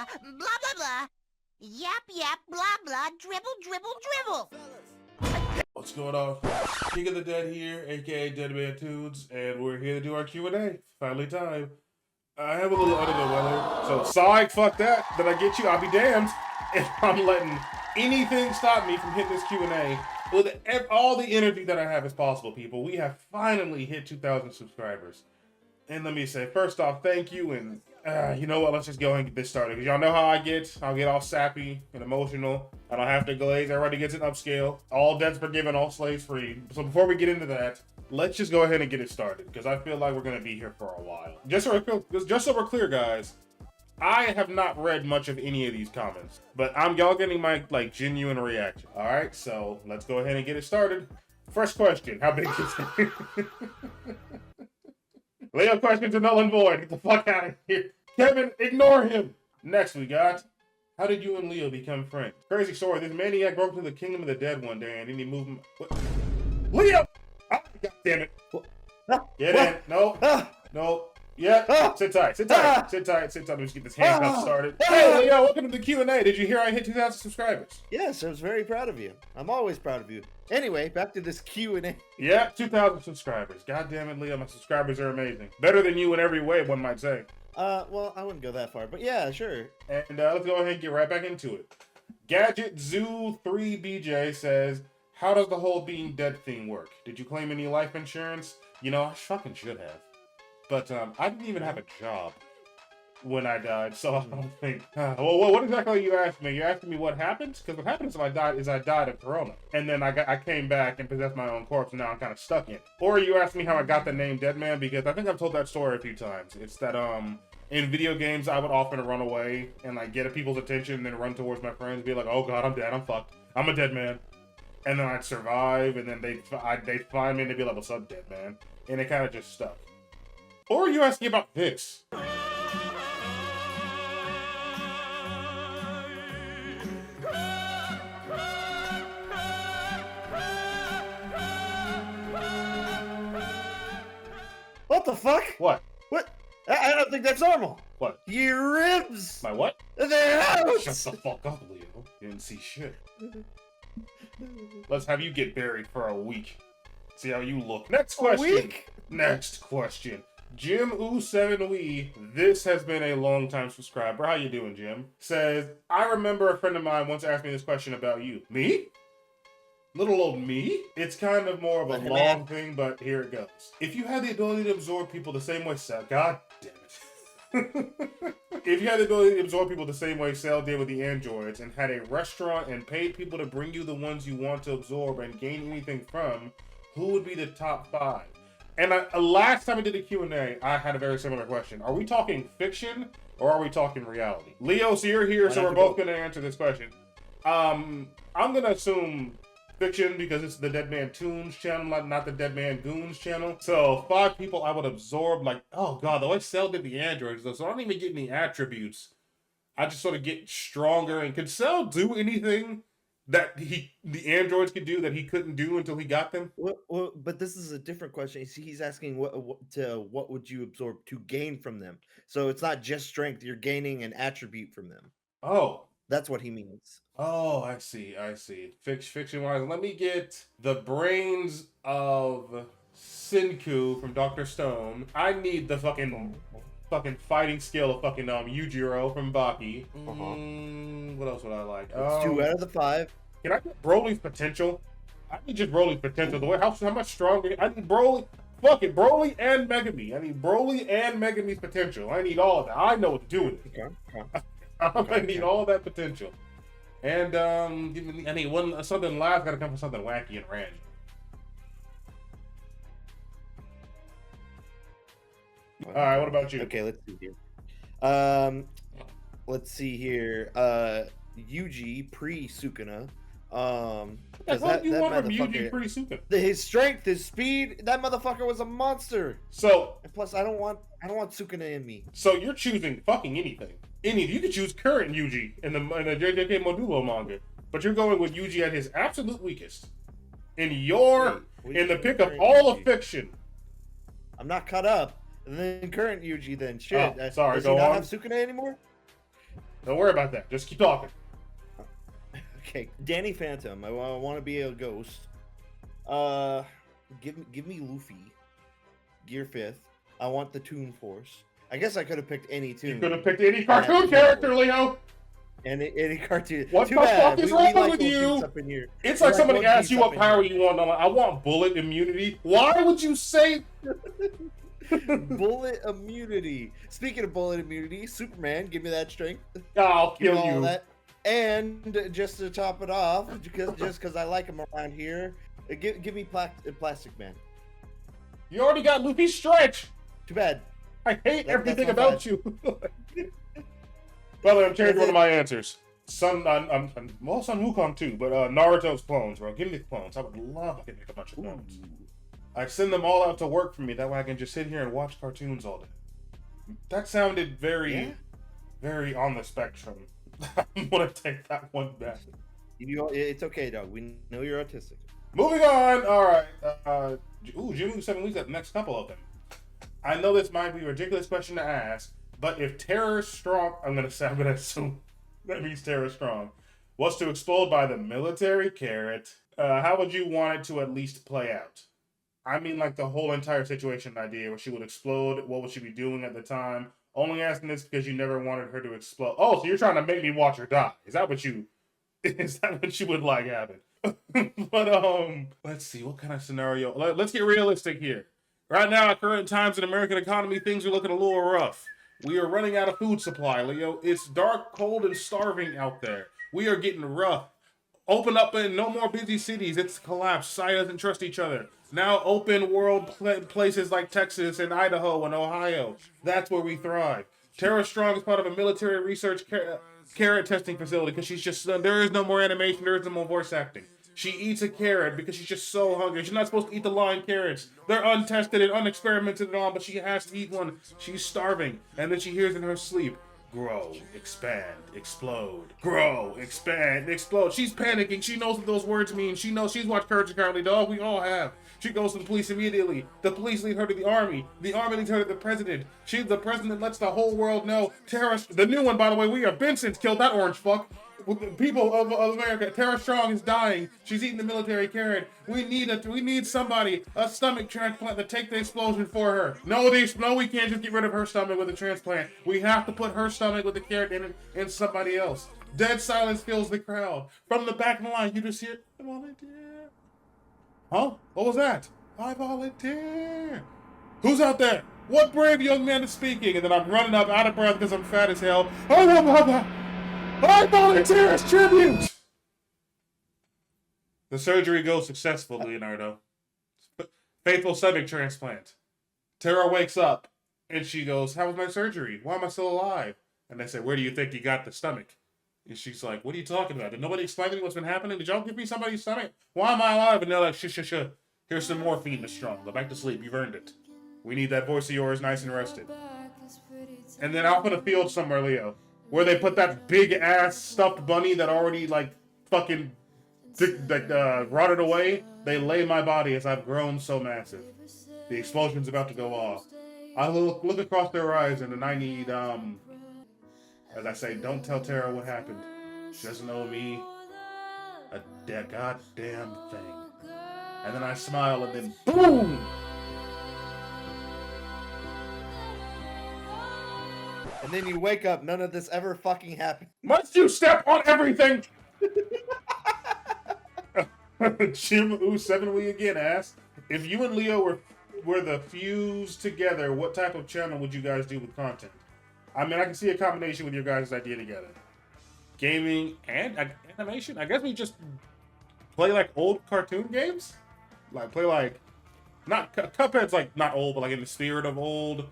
blah, blah, blah, blah. Yap, yap, blah, blah, dribble, dribble, dribble. What's going on? King of the Dead here, aka Deadmantoons, and we're here to do our Q&A. Finally time. I have a little under the weather, so psych, fuck that. Did I get you? I'll be damned if I'm letting anything stop me from hitting this Q&A with all the energy that I have as possible, people. We have finally hit 2,000 subscribers. And let me say, first off, thank you, and you know what, let's just go ahead and get this started, because y'all know how I get. I'll get all sappy and emotional. I don't have to glaze, everybody gets an upscale. All debts forgiven, all slaves free. So before we get into that, let's just go ahead and get it started, because I feel like we're going to be here for a while. Just so we're clear, guys, I have not read much of any of these comments, but y'all getting my, genuine reaction. Alright, so let's go ahead and get it started. First question, how big is it? Leo questions are null and void. Get the fuck out of here. Kevin, ignore him. Next we got, how did you and Leo become friends? Crazy story. This maniac broke into the kingdom of the dead one day and then he moved him. What? Leo! Ah, God damn it. Get in. Nope. Nope. Yeah. Sit tight. Sit tight. Sit tight. Sit tight. Let's get this handcuff started. Hey, Leo, welcome to the Q&A. Did you hear I hit 2,000 subscribers? Yes, I was very proud of you. I'm always proud of you. Anyway, back to this Q&A. Yeah, 2,000 subscribers. God damn it, Leo. My subscribers are amazing. Better than you in every way, one might say. Well, I wouldn't go that far, but yeah, sure. And let's go ahead and get right back into it. Gadget Zoo 3BJ says, how does the whole being dead thing work? Did you claim any life insurance? You know, I fucking should have. But I didn't even have a job when I died, so I don't think. Well, what exactly are you asking me? You're asking me what happened? Because what happens if I died is I died of corona, and then I came back and possessed my own corpse, and now I'm kind of stuck in it. Or you ask me how I got the name Deadman, because I think I've told that story a few times. It's that in video games I would often run away and get people's attention, and then run towards my friends, and be like, "Oh God, I'm dead. I'm fucked. I'm a dead man." And then I'd survive, and then they'd find me and they'd be like, "What's up, dead man?" And it kind of just stuck. Or are you asking about this? What the fuck? What? What? I don't think that's normal. What? Your ribs! My what? They're out! Shut the fuck up, Leo. You didn't see shit. Let's have you get buried for a week. See how you look. Next question. A week? Next question. Jim Oo7Wee, this has been a long time subscriber. How you doing, Jim? Says, I remember a friend of mine once asked me this question about you. Me? Little old me? It's kind of more of a long thing, but here it goes. If you had the ability to absorb people the same way Cell... God damn it. If you had the ability to absorb people the same way Cell did with the androids, and had a restaurant and paid people to bring you the ones you want to absorb and gain anything from, who would be the top 5? And last time I did a Q&A, I had a very similar question. Are we talking fiction or are we talking reality? Leo, so you're here, so we're both going to answer this question. I'm going to assume fiction because it's the Deadmantoons channel, not the Deadmangoons channel. So 5 people I would absorb, oh God, the way Cell did the androids, so I don't even get any attributes. I just sort of get stronger. And could Cell do anything that the androids could do that he couldn't do until he got them? Well, but this is a different question. He's asking what would you absorb to gain from them? So it's not just strength. You're gaining an attribute from them. Oh. That's what he means. Oh, I see. Fiction-wise, let me get the brains of Senku from Dr. Stone. I need the fucking fighting skill of fucking Yujiro from Baki. What else would I like? It's 2 out of the 5. Can I get Broly's potential? I need just Broly's potential. The way how much stronger? I need Broly. Fuck it, Broly and Megami. I need Broly and Megami's potential. I need all of that. I know what to do with it. Okay. I need all that potential. And I need something live. Got to come from something wacky and random. All right, what about you? Okay, let's see here. Let's see here. Yuji pre-Sukuna. What you want from Yuji pre-Sukuna? His strength, his speed. That motherfucker was a monster. So, and plus, I don't want Sukuna in me. So you're choosing fucking anything. You could choose current Yuji in the JJK Modulo manga, but you're going with Yuji at his absolute weakest. In the pick of all of fiction. I'm not caught up. And then current Yuji then. Shit. Oh, sorry, does go he not on. have Sukuna anymore? Don't worry about that. Just keep talking. Okay, Danny Phantom. I want to be a ghost. Give me Luffy. Gear 5th. I want the Toon Force. I guess I could have picked any Toon. You could have picked any cartoon character, Leo. Any cartoon. What Too the bad. fuck is We wrong like with One you? Piece up in here. It's We like somebody One asks Piece you up what in power here. you want. I'm like, I want bullet immunity. Why would you say? Bullet immunity. Speaking of bullet immunity, Superman, give me that strength. I'll Give me kill all you. that. And just to top it off, because I like him around here, give me Plastic Man. You already got Luffy's stretch. Too bad. I hate everything that's about you. By the way, I'm changing one of my answers. Son Wukong too, but Naruto's clones, bro. Give me the clones. I would love to make a bunch of clones. I send them all out to work for me. That way I can just sit here and watch cartoons all day. That sounded very, very on the spectrum. I'm gonna take that one back. It's okay, dog. We know you're autistic. Moving on. All right. Jimmy 7 weeks. Got the next couple of them. I know this might be a ridiculous question to ask, but if Terror Strong, I'm gonna assume that means Terror Strong, was to explode by the military carrot, how would you want it to at least play out? I mean, like the whole entire situation idea where she would explode. What would she be doing at the time? Only asking this because you never wanted her to explode. Oh, so you're trying to make me watch her die? Is that what you would like happen? But let's see, what kind of scenario? Let's get realistic here. Right now, at current times in American economy, things are looking a little rough. We are running out of food supply, Leo. It's dark, cold, and starving out there. We are getting rough. Open up in no more busy cities. It's collapsed. Society doesn't trust each other. Now open world places like Texas and Idaho and Ohio. That's where we thrive. Tara Strong is part of a military research carrot testing facility because she's just, there is no more animation. There is no more voice acting. She eats a carrot because she's just so hungry. She's not supposed to eat the lion carrots. They're untested and unexperimented on, but she has to eat one. She's starving. And then she hears in her sleep, grow, expand, explode. Grow, expand, explode. She's panicking. She knows what those words mean. She knows she's watched Courage the Cowardly Dog. We all have. She goes to the police immediately. The police lead her to the army. The army leads her to the president. The president lets the whole world know. The new one, by the way, we are Vincent's killed that orange fuck. With the people of America, Tara Strong is dying. She's eating the military carrot. We need somebody, a stomach transplant to take the explosion for her. No, we can't just get rid of her stomach with a transplant. We have to put her stomach with the carrot in it and somebody else. Dead silence fills the crowd. From the back of the line, you just hear, I volunteer. Huh? What was that? I volunteer. Who's out there? What brave young man is speaking? And then I'm running up out of breath because I'm fat as hell. I volunteer as tribute! The surgery goes successful, Leonardo. Faithful stomach transplant. Tara wakes up and she goes, how was my surgery? Why am I still alive? And they say, where do you think you got the stomach? And she's like, what are you talking about? Did nobody explain to me what's been happening? Did y'all give me somebody's stomach? Why am I alive? And they're like, shh. Here's some morphine, Miss Strong. Go back to sleep. You've earned it. We need that voice of yours nice and rested. And then out in a field somewhere, Leo, where they put that big ass stuffed bunny that already like fucking rotted away. They lay my body as I've grown so massive. The explosion's about to go off. I look across their horizon and I need as I say, don't tell Tara what happened. She doesn't owe me a goddamn thing. And then I smile and then boom! And then you wake up, none of this ever fucking happened. Must you step on everything? Jim Ooh7 again asked, if you and Leo were the fuse together, what type of channel would you guys do with content? I mean, I can see a combination with your guys' idea together. Gaming and animation? I guess we just play like old cartoon games? Like play like, not Cuphead's like not old, but like in the spirit of old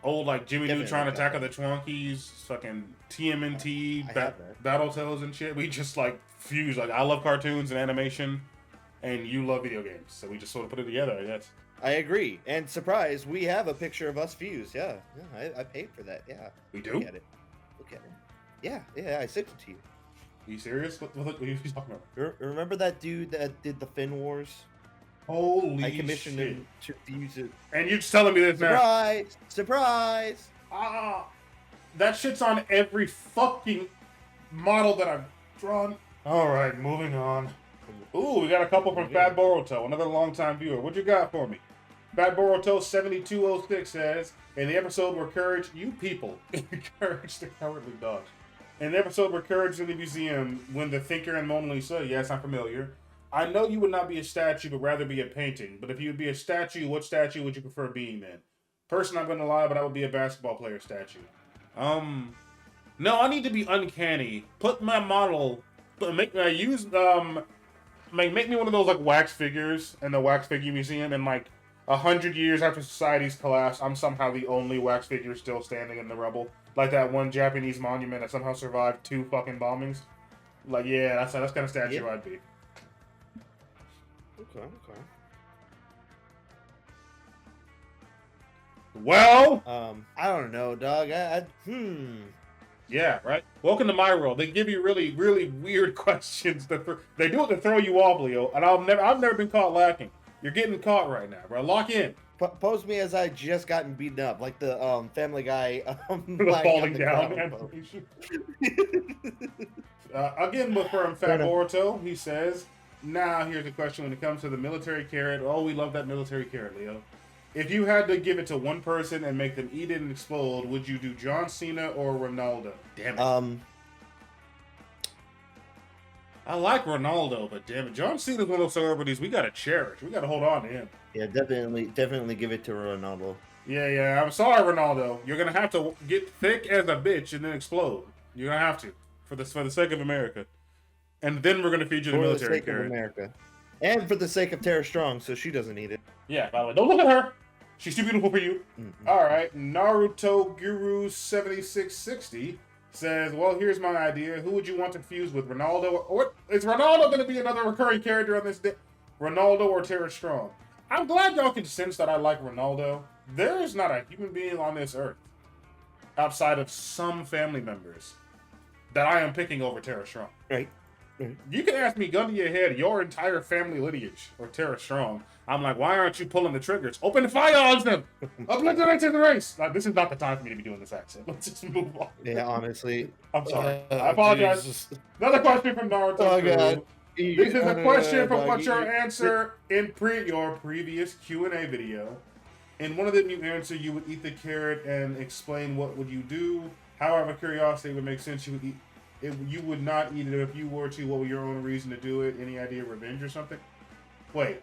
like Jimmy Neutron Attack of the Twonkies, fucking TMNT, Battletoads and shit. We just like fuse, like I love cartoons and animation, and you love video games, so we just sort of put it together, I guess. I agree, and surprise, we have a picture of us fused. Yeah, I paid for that. Yeah, we do. Look at it. Yeah, I sent it to you. Are you serious? What are you talking about? Remember that dude that did the Fin Wars? Holy I commissioned shit. him to fuse it. And you're just telling me this now. Surprise! Ah! That shit's on every fucking model that I've drawn. Alright, moving on. Ooh, we got a couple from Fat Boruto, another longtime viewer. What you got for me? Fat Boruto 7206 says, in the episode where Courage, you people, encourage the cowardly dogs. In the episode where Courage in the museum, when the Thinker and Mona Lisa, yes, I'm familiar. I know you would not be a statue, but rather be a painting. But if you would be a statue, what statue would you prefer being then? Personally, I'm gonna lie, but I would be a basketball player statue. No, I need to be uncanny. Put my model, make me one of those like wax figures in the wax figure museum, and like 100 years after society's collapsed, I'm somehow the only wax figure still standing in the rubble. Like that one Japanese monument that somehow survived 2 fucking bombings. Like, yeah, that's kind of statue I'd be. Okay. Well, I don't know, dog. Yeah, right. Welcome to my world. They give you really, really weird questions. They do it to throw you off, Leo. And I've never been caught lacking. You're getting caught right now, bro. Lock in. Pose me as I just gotten beaten up, like the Family Guy falling down animation. Again, from Fat Boruto, he says, now here's a question when it comes to the military carrot. Oh, we love that military carrot, Leo. If you had to give it to one person and make them eat it and explode, would you do John Cena or Ronaldo? Damn it. I like Ronaldo, but damn it, John Cena's one of those celebrities we gotta cherish. We gotta hold on to him. Yeah, definitely give it to Ronaldo. Yeah. I'm sorry, Ronaldo. You're gonna have to get thick as a bitch and then explode. You're gonna have to for the sake of America. And then we're gonna feed you the military carrot. For the sake of America, and for the sake of Tara Strong, so she doesn't eat it. Yeah, by the way, don't look at her. She's too beautiful for you. Mm-hmm. All right, Naruto Guru 7660 says, well, here's my idea. Who would you want to fuse with, Ronaldo? Or is Ronaldo going to be another recurring character on this day? Ronaldo or Tara Strong? I'm glad y'all can sense that I like Ronaldo. There is not a human being on this earth, outside of some family members, that I am picking over Tara Strong. Right. You can ask me, gun to your head, your entire family lineage, or Tara Strong. I'm like, why aren't you pulling the triggers? Open fire on them! Obliterate the race! Like, this is not the time for me to be doing this accent. Let's just move on. Yeah, honestly. I'm sorry. I apologize. Jesus. Another question from Naruto. Oh, God. This is a question from what your answer in your previous Q&A video. In one of them, you answer you would eat the carrot and explain what would you do. However, curiosity would make sense. You would not eat it if you were to. What would your own reason to do it? Any idea of revenge or something? Wait,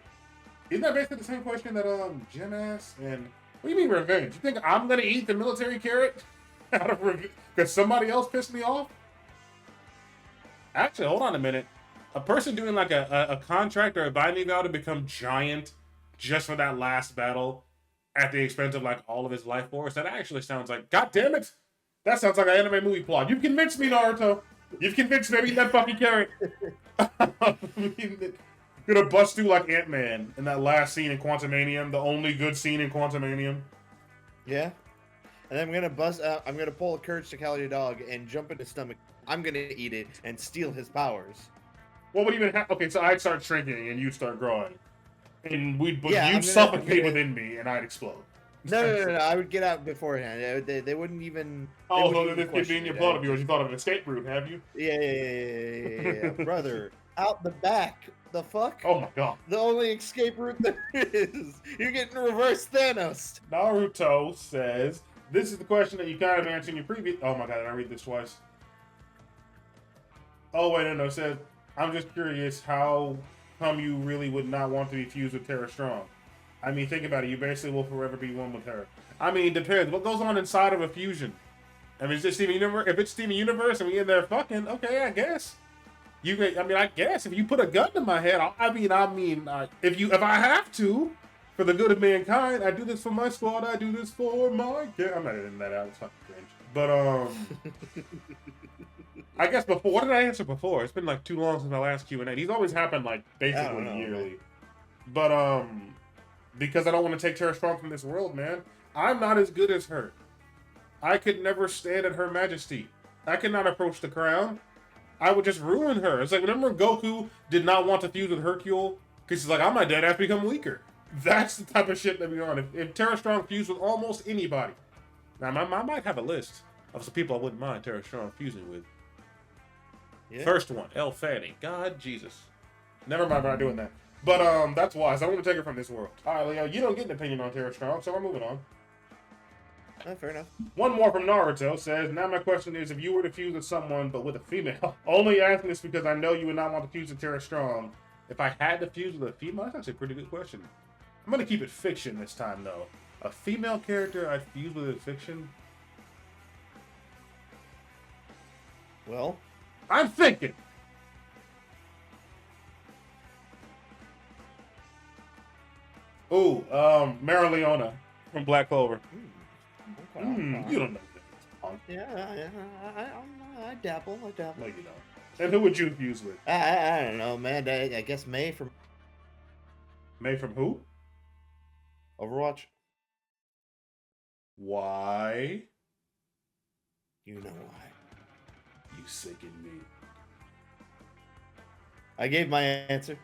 isn't that basically the same question that Jim asked? And what do you mean revenge? You think I'm gonna eat the military carrot out of revenge because somebody else pissed me off? Actually, hold on a minute. A person doing like a contract or a binding vow to become giant just for that last battle at the expense of like all of his life force. That actually sounds like, God damn it! That sounds like an anime movie plot. You've convinced me, Naruto. You've convinced me. That fucking carrot. Gonna bust through like Ant-Man in that last scene in Quantumanium, the only good scene in Quantumanium. Yeah. And I'm gonna I'm gonna pull a Courage to Cowardly Dog and jump in his stomach. I'm gonna eat it and steal his powers. What would even happen? Okay, so I'd start shrinking and you'd start growing. And you'd suffocate within me and I'd explode. No, I would get out beforehand. They wouldn't even. Oh, so this could be in your blood of yours. You thought of an escape route, have you? Yeah. Brother, out the back. The fuck? Oh my god. The only escape route there is. You're getting reverse Thanos. Naruto says, this is the question that you kind of answered in your previous. Oh my god, did I read this twice? Oh, wait, no. It says, I'm just curious, how come you really would not want to be fused with Tara Strong? I mean, think about it. You basically will forever be one with her. I mean, it depends. What goes on inside of a fusion? I mean, is it Steven Universe? If it's Steven Universe and we in there fucking, okay, I guess. I guess if you put a gun to my head, if I have to, for the good of mankind, I do this for my squad. I do this for my. I'm not editing that out. It's fucking cringe. But I guess before. What did I answer before? It's been like too long since my last Q&A. These always happen like basically yearly. Man. But because I don't want to take Tara Strong from this world, man. I'm not as good as her. I could never stand at her majesty. I could not approach the crown. I would just ruin her. It's like, remember Goku did not want to fuse with Hercule? Because he's like, I'm my dead ass become weaker. That's the type of shit that we on. If Tara Strong fused with almost anybody. Now, I might have a list. of some people I wouldn't mind Tara Strong fusing with. Yeah. First one, Elle Fanning. God, Jesus. Never mind, we're not doing that. But that's wise. I want to take it from this world. All right, Leo, you don't get an opinion on Tara Strong, so we're moving on. Fair enough. One more from Naruto says, now my question is, if you were to fuse with someone, but with a female, only asking this because I know you would not want to fuse with Tara Strong. If I had to fuse with a female, that's actually a pretty good question. I'm going to keep it fiction this time, though. A female character I'd fuse with in fiction? Well, I'm thinking. Ooh, Mara Leona from Black Clover. okay. You don't know that. Yeah, I dabble. No, you don't. And who would you fuse with? I don't know, man. I guess May from May from who? Overwatch. Why? You know why. You sicken me. I gave my answer.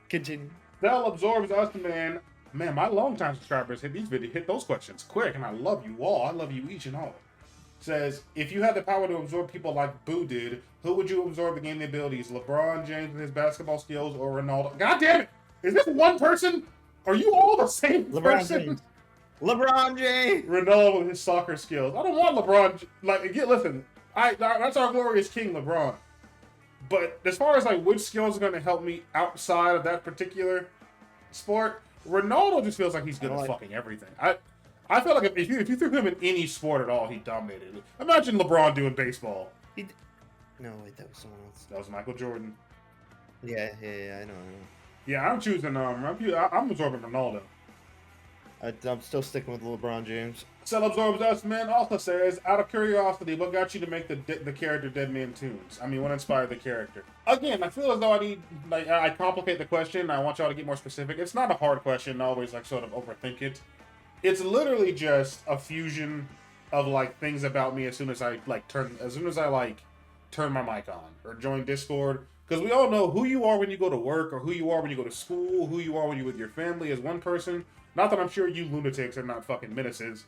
Continue. Bell absorbs us, man. Man, my longtime subscribers hit those questions quick, and I love you all. I love you each and all. Says, if you had the power to absorb people like Boo did, who would you absorb to gain the abilities? LeBron James with his basketball skills or Ronaldo? God damn it! Is this one person? Are you all the same person? James. LeBron James. Ronaldo with his soccer skills. I don't want LeBron. Listen, that's our glorious king, LeBron. But as far as like which skills are going to help me outside of that particular sport, Ronaldo just feels like he's good at fucking everything. I feel like if you threw him in any sport at all, he dominated. Imagine LeBron doing baseball. No, wait, that was someone else. That was Michael Jordan. Yeah, I know. Yeah, I'm choosing. I'm absorbing Ronaldo. I'm still sticking with LeBron James. Cell absorbs us, man. Also says, out of curiosity, what got you to make the character Deadmantoons? I mean, what inspired the character? Again, I feel as though I complicate the question. I want y'all to get more specific. It's not a hard question. I always sort of overthink it. It's literally just a fusion of things about me as soon as I turn my mic on or join Discord. Because we all know who you are when you go to work, or who you are when you go to school, who you are when you're with your family as one person. Not that I'm sure you lunatics are not fucking menaces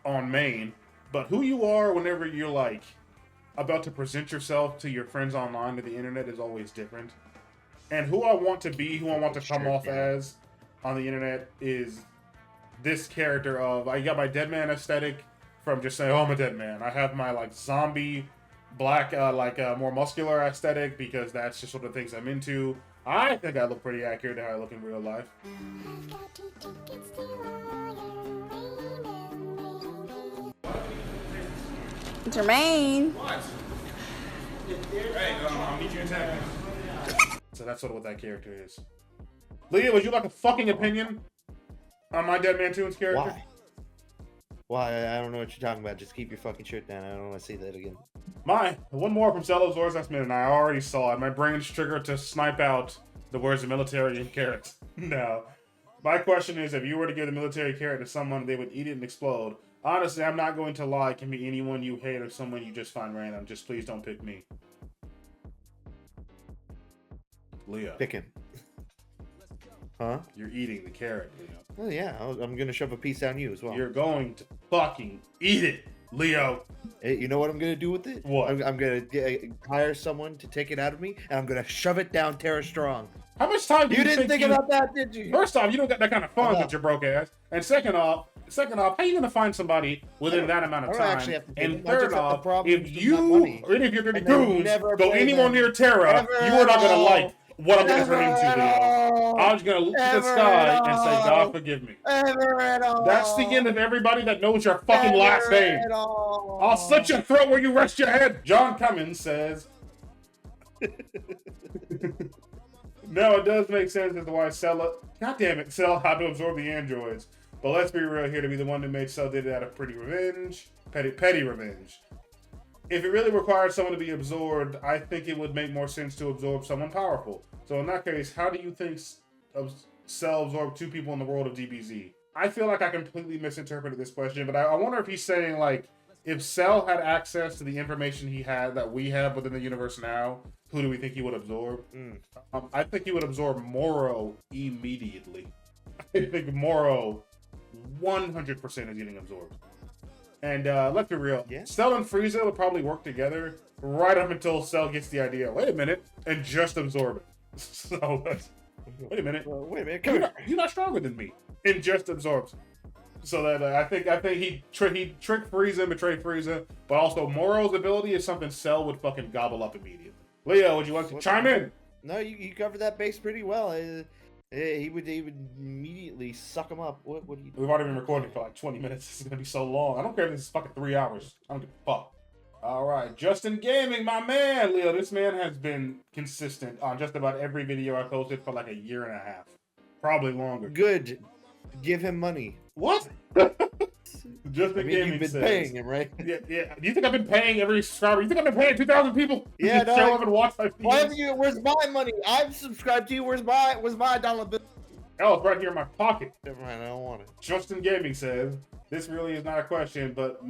on main, but who you are whenever you're about to present yourself to your friends online to the internet is always different. And who I want to be, who I want to come off as on the internet is this character of, I got my dead man aesthetic from just saying, oh, I'm a dead man. I have my zombie black, more muscular aesthetic because that's just one of the things I'm into. I think I look pretty accurate to how I look in real life. Jermaine. What? Hey, I'll meet you in 10 minutes. So that's sort of what that character is. Leah, would you like a fucking opinion on my Deadmantoons character? Why? I don't know what you're talking about. Just keep your fucking shit down. I don't want to see that again. One more from Cello's Lord's Last Minute, and I already saw it. My brain's triggered to snipe out the words of military and carrots. No. My question is, if you were to give the military carrot to someone, they would eat it and explode. Honestly, I'm not going to lie. It can be anyone you hate or someone you just find random. Just please don't pick me. Leah. Pick him. Huh? You're eating the carrot, Leo. Oh, yeah. I'm going to shove a piece down you as well. You're going to fucking eat it, Leo. Hey, you know what I'm going to do with it? What? I'm going to hire someone to take it out of me, and I'm going to shove it down Tara Strong. How much time do you didn't think about that, did you? First off, you don't got that kind of funds with your broke ass. And second off, how are you gonna find somebody within that amount of time? And third off, if you or any of your dirty goons go anywhere near Terra, you are not gonna like what I'm gonna turn into, Leo. I'm just gonna look at the sky and say, God forgive me. That's the end of everybody that knows your fucking last name. I'll slit your throat where you rest your head. John Cummins says. No, it does make sense as to why Cell had to absorb the androids. But let's be real here, to be the one who made Cell did it out of petty revenge. If it really required someone to be absorbed, I think it would make more sense to absorb someone powerful. So in that case, how do you think Cell absorbed two people in the world of DBZ? I feel like I completely misinterpreted this question, but I wonder if he's saying if Cell had access to the information that we have within the universe now, who do we think he would absorb? I think he would absorb Moro immediately. I think Moro 100% is getting absorbed. And let's be real. Yeah. Cell and Frieza would probably work together right up until Cell gets the idea. Wait a minute, and just absorb it. So wait a minute. Well, wait a minute, come here. You're not stronger than me. And just absorbs. So that I think he tricked Frieza, betrayed Frieza, but also Moro's ability is something Cell would fucking gobble up immediately. Leo, would you like to chime in? No, you covered that base pretty well. He would immediately suck him up. What do you do? We've already been recording for like 20 minutes. This is gonna be so long. I don't care if this is fucking 3 hours. I don't give a fuck. All right, Justin Gaming, my man, Leo. This man has been consistent on just about every video I posted for like a year and a half, probably longer. Good. Give him money. What? Justin Gaming you've been says, paying him, right? Yeah. Do you think I've been paying every subscriber? You think I've been paying 2,000 people? Yeah, to no, show up and watch my Why videos? haven't you? Where's my money? I've subscribed to you. Where's my dollar bill? Oh, it's right here in my pocket. Never mind, I don't want it. Justin Gaming says, this really is not a question, but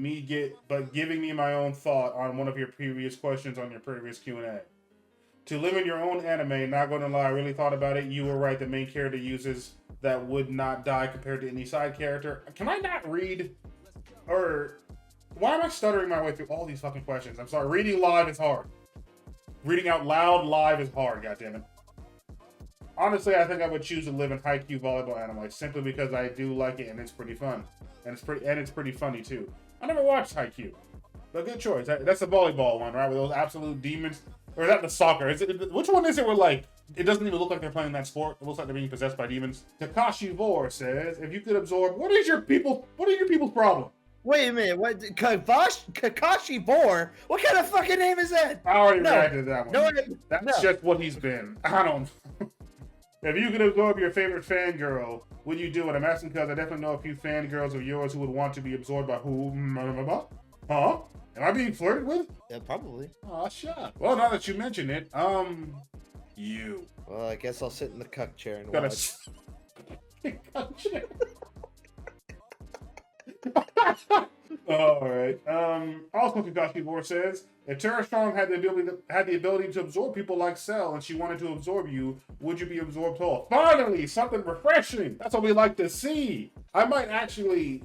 giving me my own thought on one of your previous questions on your previous Q&A. To live in your own anime, not gonna lie, I really thought about it. You were right, the main character uses that would not die compared to any side character. Can I not read? Or why am I stuttering my way through all these fucking questions? I'm sorry, reading live is hard. Reading out loud live is hard, goddammit. Honestly, I think I would choose to live in Haikyuu volleyball anime simply because I do like it and it's pretty fun. And it's pretty funny too. I never watched Haikyuu. But good choice. That's the volleyball one, right? With those absolute demons. Or is that the soccer? Which one is it where like it doesn't even look like they're playing that sport? It looks like they're being possessed by demons. Takashi Vor says, if you could absorb, what are your people's problem? Wait a minute. What? Kakashi Bor? What kind of fucking name is that? I already No. reacted to that one. No, That's just what he's been. I don't. If you could absorb your favorite fangirl, would you do it? I'm asking because I definitely know a few fangirls of yours who would want to be absorbed by who? Huh? Am I being flirted with? Yeah, probably. Oh, shut. Well, now that you mention it, you. Well, I guess I'll sit in the cuck chair and Gotta watch. All right. Also, Kakashi Vor says, if Tara Strong had the ability to absorb people like Cell, and she wanted to absorb you, would you be absorbed whole? Finally, something refreshing. That's what we like to see. I might actually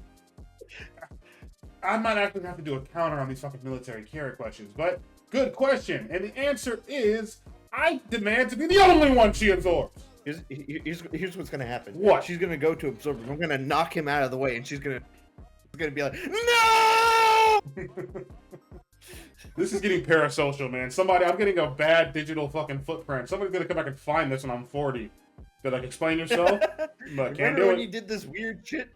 have to do a counter on these fucking military carrot questions, but good question. And the answer is, I demand to be the only one she absorbs. Here's what's gonna happen. What? She's gonna go to absorb him. I'm gonna knock him out of the way, and she's gonna be like, no! This is getting parasocial, man. I'm getting a bad digital fucking footprint. Somebody's gonna come back and find this when I'm 40. Be like, explain yourself? But can't Remember do when it. you did this weird shit?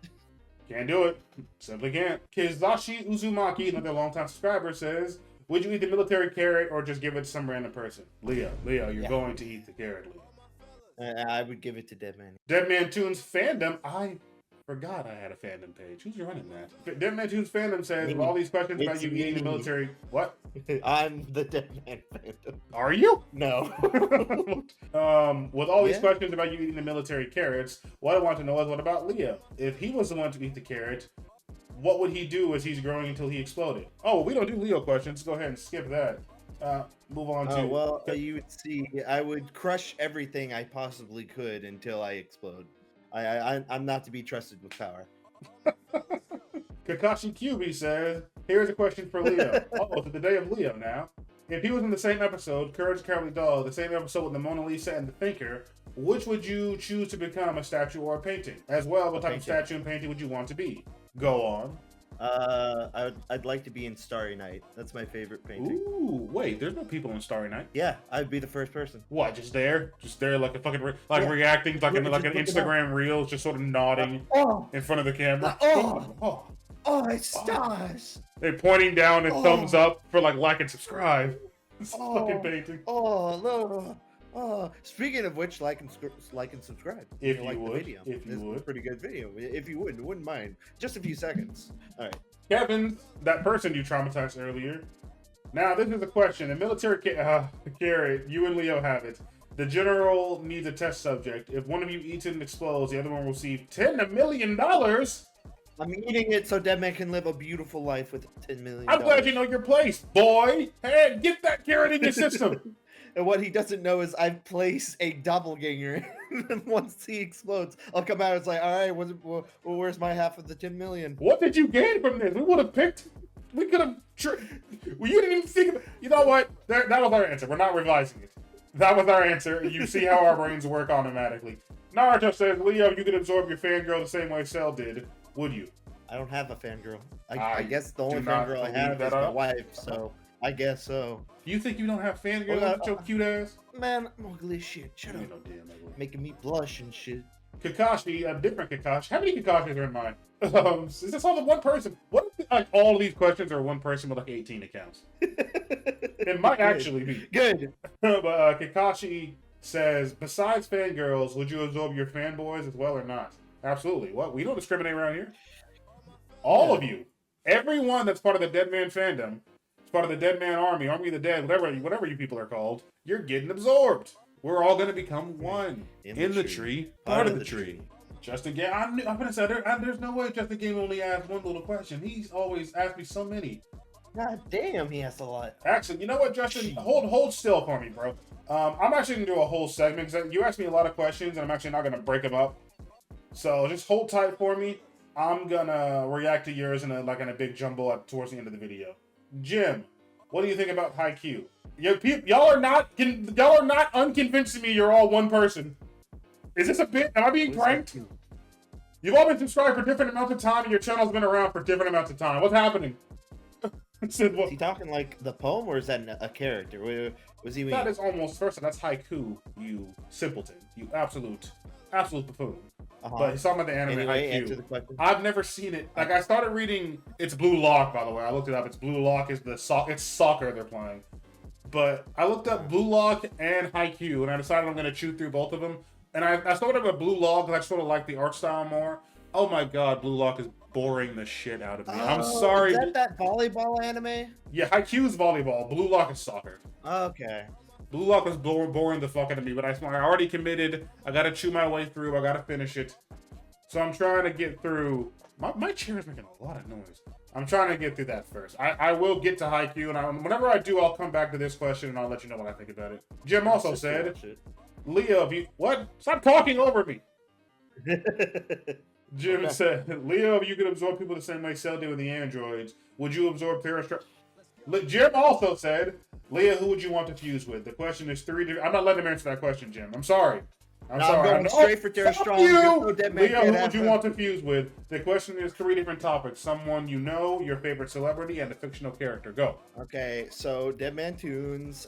Can't do it. Simply can't. Kizashi Uzumaki, another longtime subscriber, says, would you eat the military carrot or just give it to some random person? Leo, you're going to eat the carrot, Leo. I would give it to Deadman. Deadmantoons fandom. I forgot I had a fandom page. Who's running that? Deadmantoons fandom says, with all these questions about you eating the military. What? I'm the Deadman fandom. Are you? No. With all these questions about you eating the military carrots, what I want to know is, what about Leo? If he was the one to eat the carrot, what would he do as he's growing until he exploded? Oh, we don't do Leo questions. Go ahead and skip that. Move on to... well, you would see, I would crush everything I possibly could until I explode. I'm not to be trusted with power. Kakashi QB says, here's a question for Leo. It's the day of Leo now. If he was in the same episode, Courage Cowardly Dog, the same episode with the Mona Lisa and the Thinker, which would you choose to become, a statue or a painting? As well, what type of statue and painting would you want to be? Go on. I'd like to be in Starry Night. That's my favorite painting. Ooh, wait, there's no people in Starry Night. Yeah, I'd be the first person. What, just there like a fucking, reacting, like an Instagram reel, just sort of nodding in front of the camera. It's stars. They're pointing down and thumbs up for like and subscribe. It's fucking painting. Speaking of which, like and subscribe. If you like would, the video. if you This is would. a pretty good video. If you wouldn't mind. Just a few seconds. All right. Kevin, that person you traumatized earlier. Now, this is a question. A military carrot, you and Leo have it. The general needs a test subject. If one of you eats it and explodes, the other one will receive $10 million. I'm eating it so Deadman can live a beautiful life with $10 million. I'm glad you know your place, boy. Hey, get that carrot in your system. And what he doesn't know is I've placed a doppelganger, and once he explodes, I'll come out. It's like, all right, where's my half of the 10 million? What did you gain from this? We would have picked. We could have. Well, you didn't even think of. You know what? That was our answer. We're not revising it. That was our answer. You see how our brains work automatically. Naruto says, Leo, you could absorb your fangirl the same way Cell did. Would you? I don't have a fangirl. I guess the only do not fangirl I believe have that is my up. wife, so I guess so. You think you don't have fangirls Well, with your cute ass? Man, I'm ugly as shit. Shut You up. know damn ugly. Making me blush and shit. Kakashi, a different Kakashi. How many Kakashis are in mine? Is this all the one person? What if like all of these questions are one person with like 18 accounts? It might actually be. Good. But Kakashi says, besides fangirls, would you absorb your fanboys as well or not? Absolutely. What? We don't discriminate around here. All of you. Everyone that's part of the Deadman fandom, it's part of the Deadman Army, Army of the Dead, whatever you people are called, you're getting absorbed. We're all going to become one. In the tree, part of the tree. Justin Game, I'm going to say, there's no way Justin Game only asked one little question. He's always asked me so many. God damn, he has a lot. Actually, you know what, Justin? Hold still for me, bro. I'm actually going to do a whole segment, because you asked me a lot of questions, and I'm actually not going to break them up. So just hold tight for me. I'm going to react to yours in a big jumble towards the end of the video. Jim, what do you think about Haikyuu? Y'all are not unconvincing me you're all one person. Is this a bit? Am I being pranked? You've all been subscribed for different amounts of time, and your channel's been around for different amounts of time. What's happening? Is he talking like the poem, or is that a character? What was he mean? That is almost first. That's haiku. You simpleton. You absolute buffoon. But he's talking about the anime anyway, Haikyuu. answer the question. I've never seen it. Like I started reading. It's Blue Lock, by the way. I looked it up. It's Blue Lock. Is it's soccer they're playing. But I looked up Blue Lock and Haikyuu, and I decided I'm going to chew through both of them. And I started with Blue Lock because I sort of like the art style more. Oh my god, Blue Lock is boring the shit out of me. I'm sorry. Is that volleyball anime? Yeah, Haikyuu is volleyball. Blue Lock is soccer. Okay. Blue Lock was boring the fuck out of me, but I already committed. I gotta chew my way through. I gotta finish it. So I'm trying to get through. My chair is making a lot of noise. I'm trying to get through that first. I will get to Haikyuu, and whenever I do, I'll come back to this question, and I'll let you know what I think about it. Jim also said, Leo, what? Stop talking over me. Jim said, Leo, if you could absorb people the same way Cell did with the androids, would you absorb Terra? Jim also said, Leah, who would you want to fuse with? The question is three different. I'm not letting him answer that question, Jim. I'm sorry. I'm going straight for Terra Strong. You! Leah, who would you want to fuse with? The question is three different topics. Someone you know, your favorite celebrity, and a fictional character. Go. Okay, so Deadmantoons.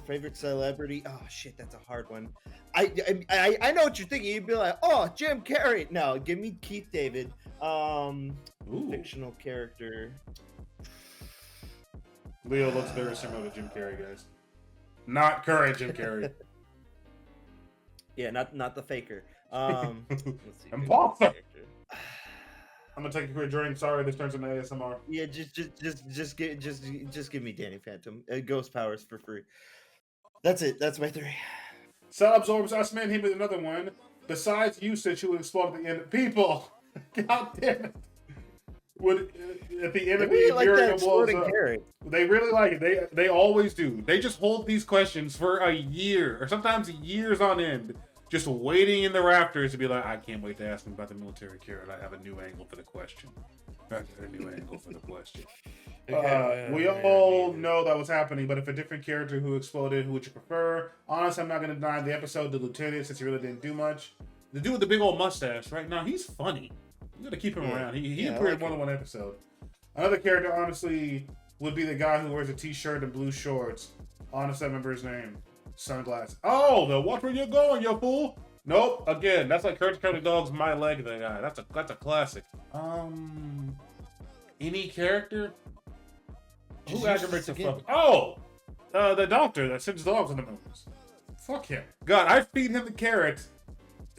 Favorite celebrity. Oh shit, that's a hard one. I know what you're thinking. You'd be like, oh, Jim Carrey. No, give me Keith David. Fictional character. Leo looks very similar to Jim Carrey, guys. Not current Jim Carrey. Yeah, not the faker. Let's see. Imposter. I'm gonna take a quick drink. Sorry, this turns into ASMR. Yeah, just give me Danny Phantom. Ghost powers for free. That's it. That's my three. Cell absorbs us, man. Him with another one. Besides usage, who would explode at the end. People. God damn it. Would at the end of the like that blows exploding up. carrot. They really like it. They always do. They just hold these questions for a year or sometimes years on end, just waiting in the rafters to be like, I can't wait to ask them about the military carrot. I have a new angle for the question. I have a new angle for the question. We all know that was happening, but if a different character who exploded, who would you prefer? Honestly, I'm not going to deny the episode, the lieutenant, since he really didn't do much. The dude with the big old mustache, right now, he's funny. You got to keep him around. He appeared in one episode. Another character, honestly, would be the guy who wears a t-shirt and blue shorts. Honestly, I remember his name. Sunglasses. Oh, the watch where you're going, you fool. Nope. Again, that's like Courage the Dog's My Leg, the guy. That's a classic. Any character? Who aggravates the fuck? Oh! The doctor that sends dogs in the movies. Fuck him. God, I feed him the carrot,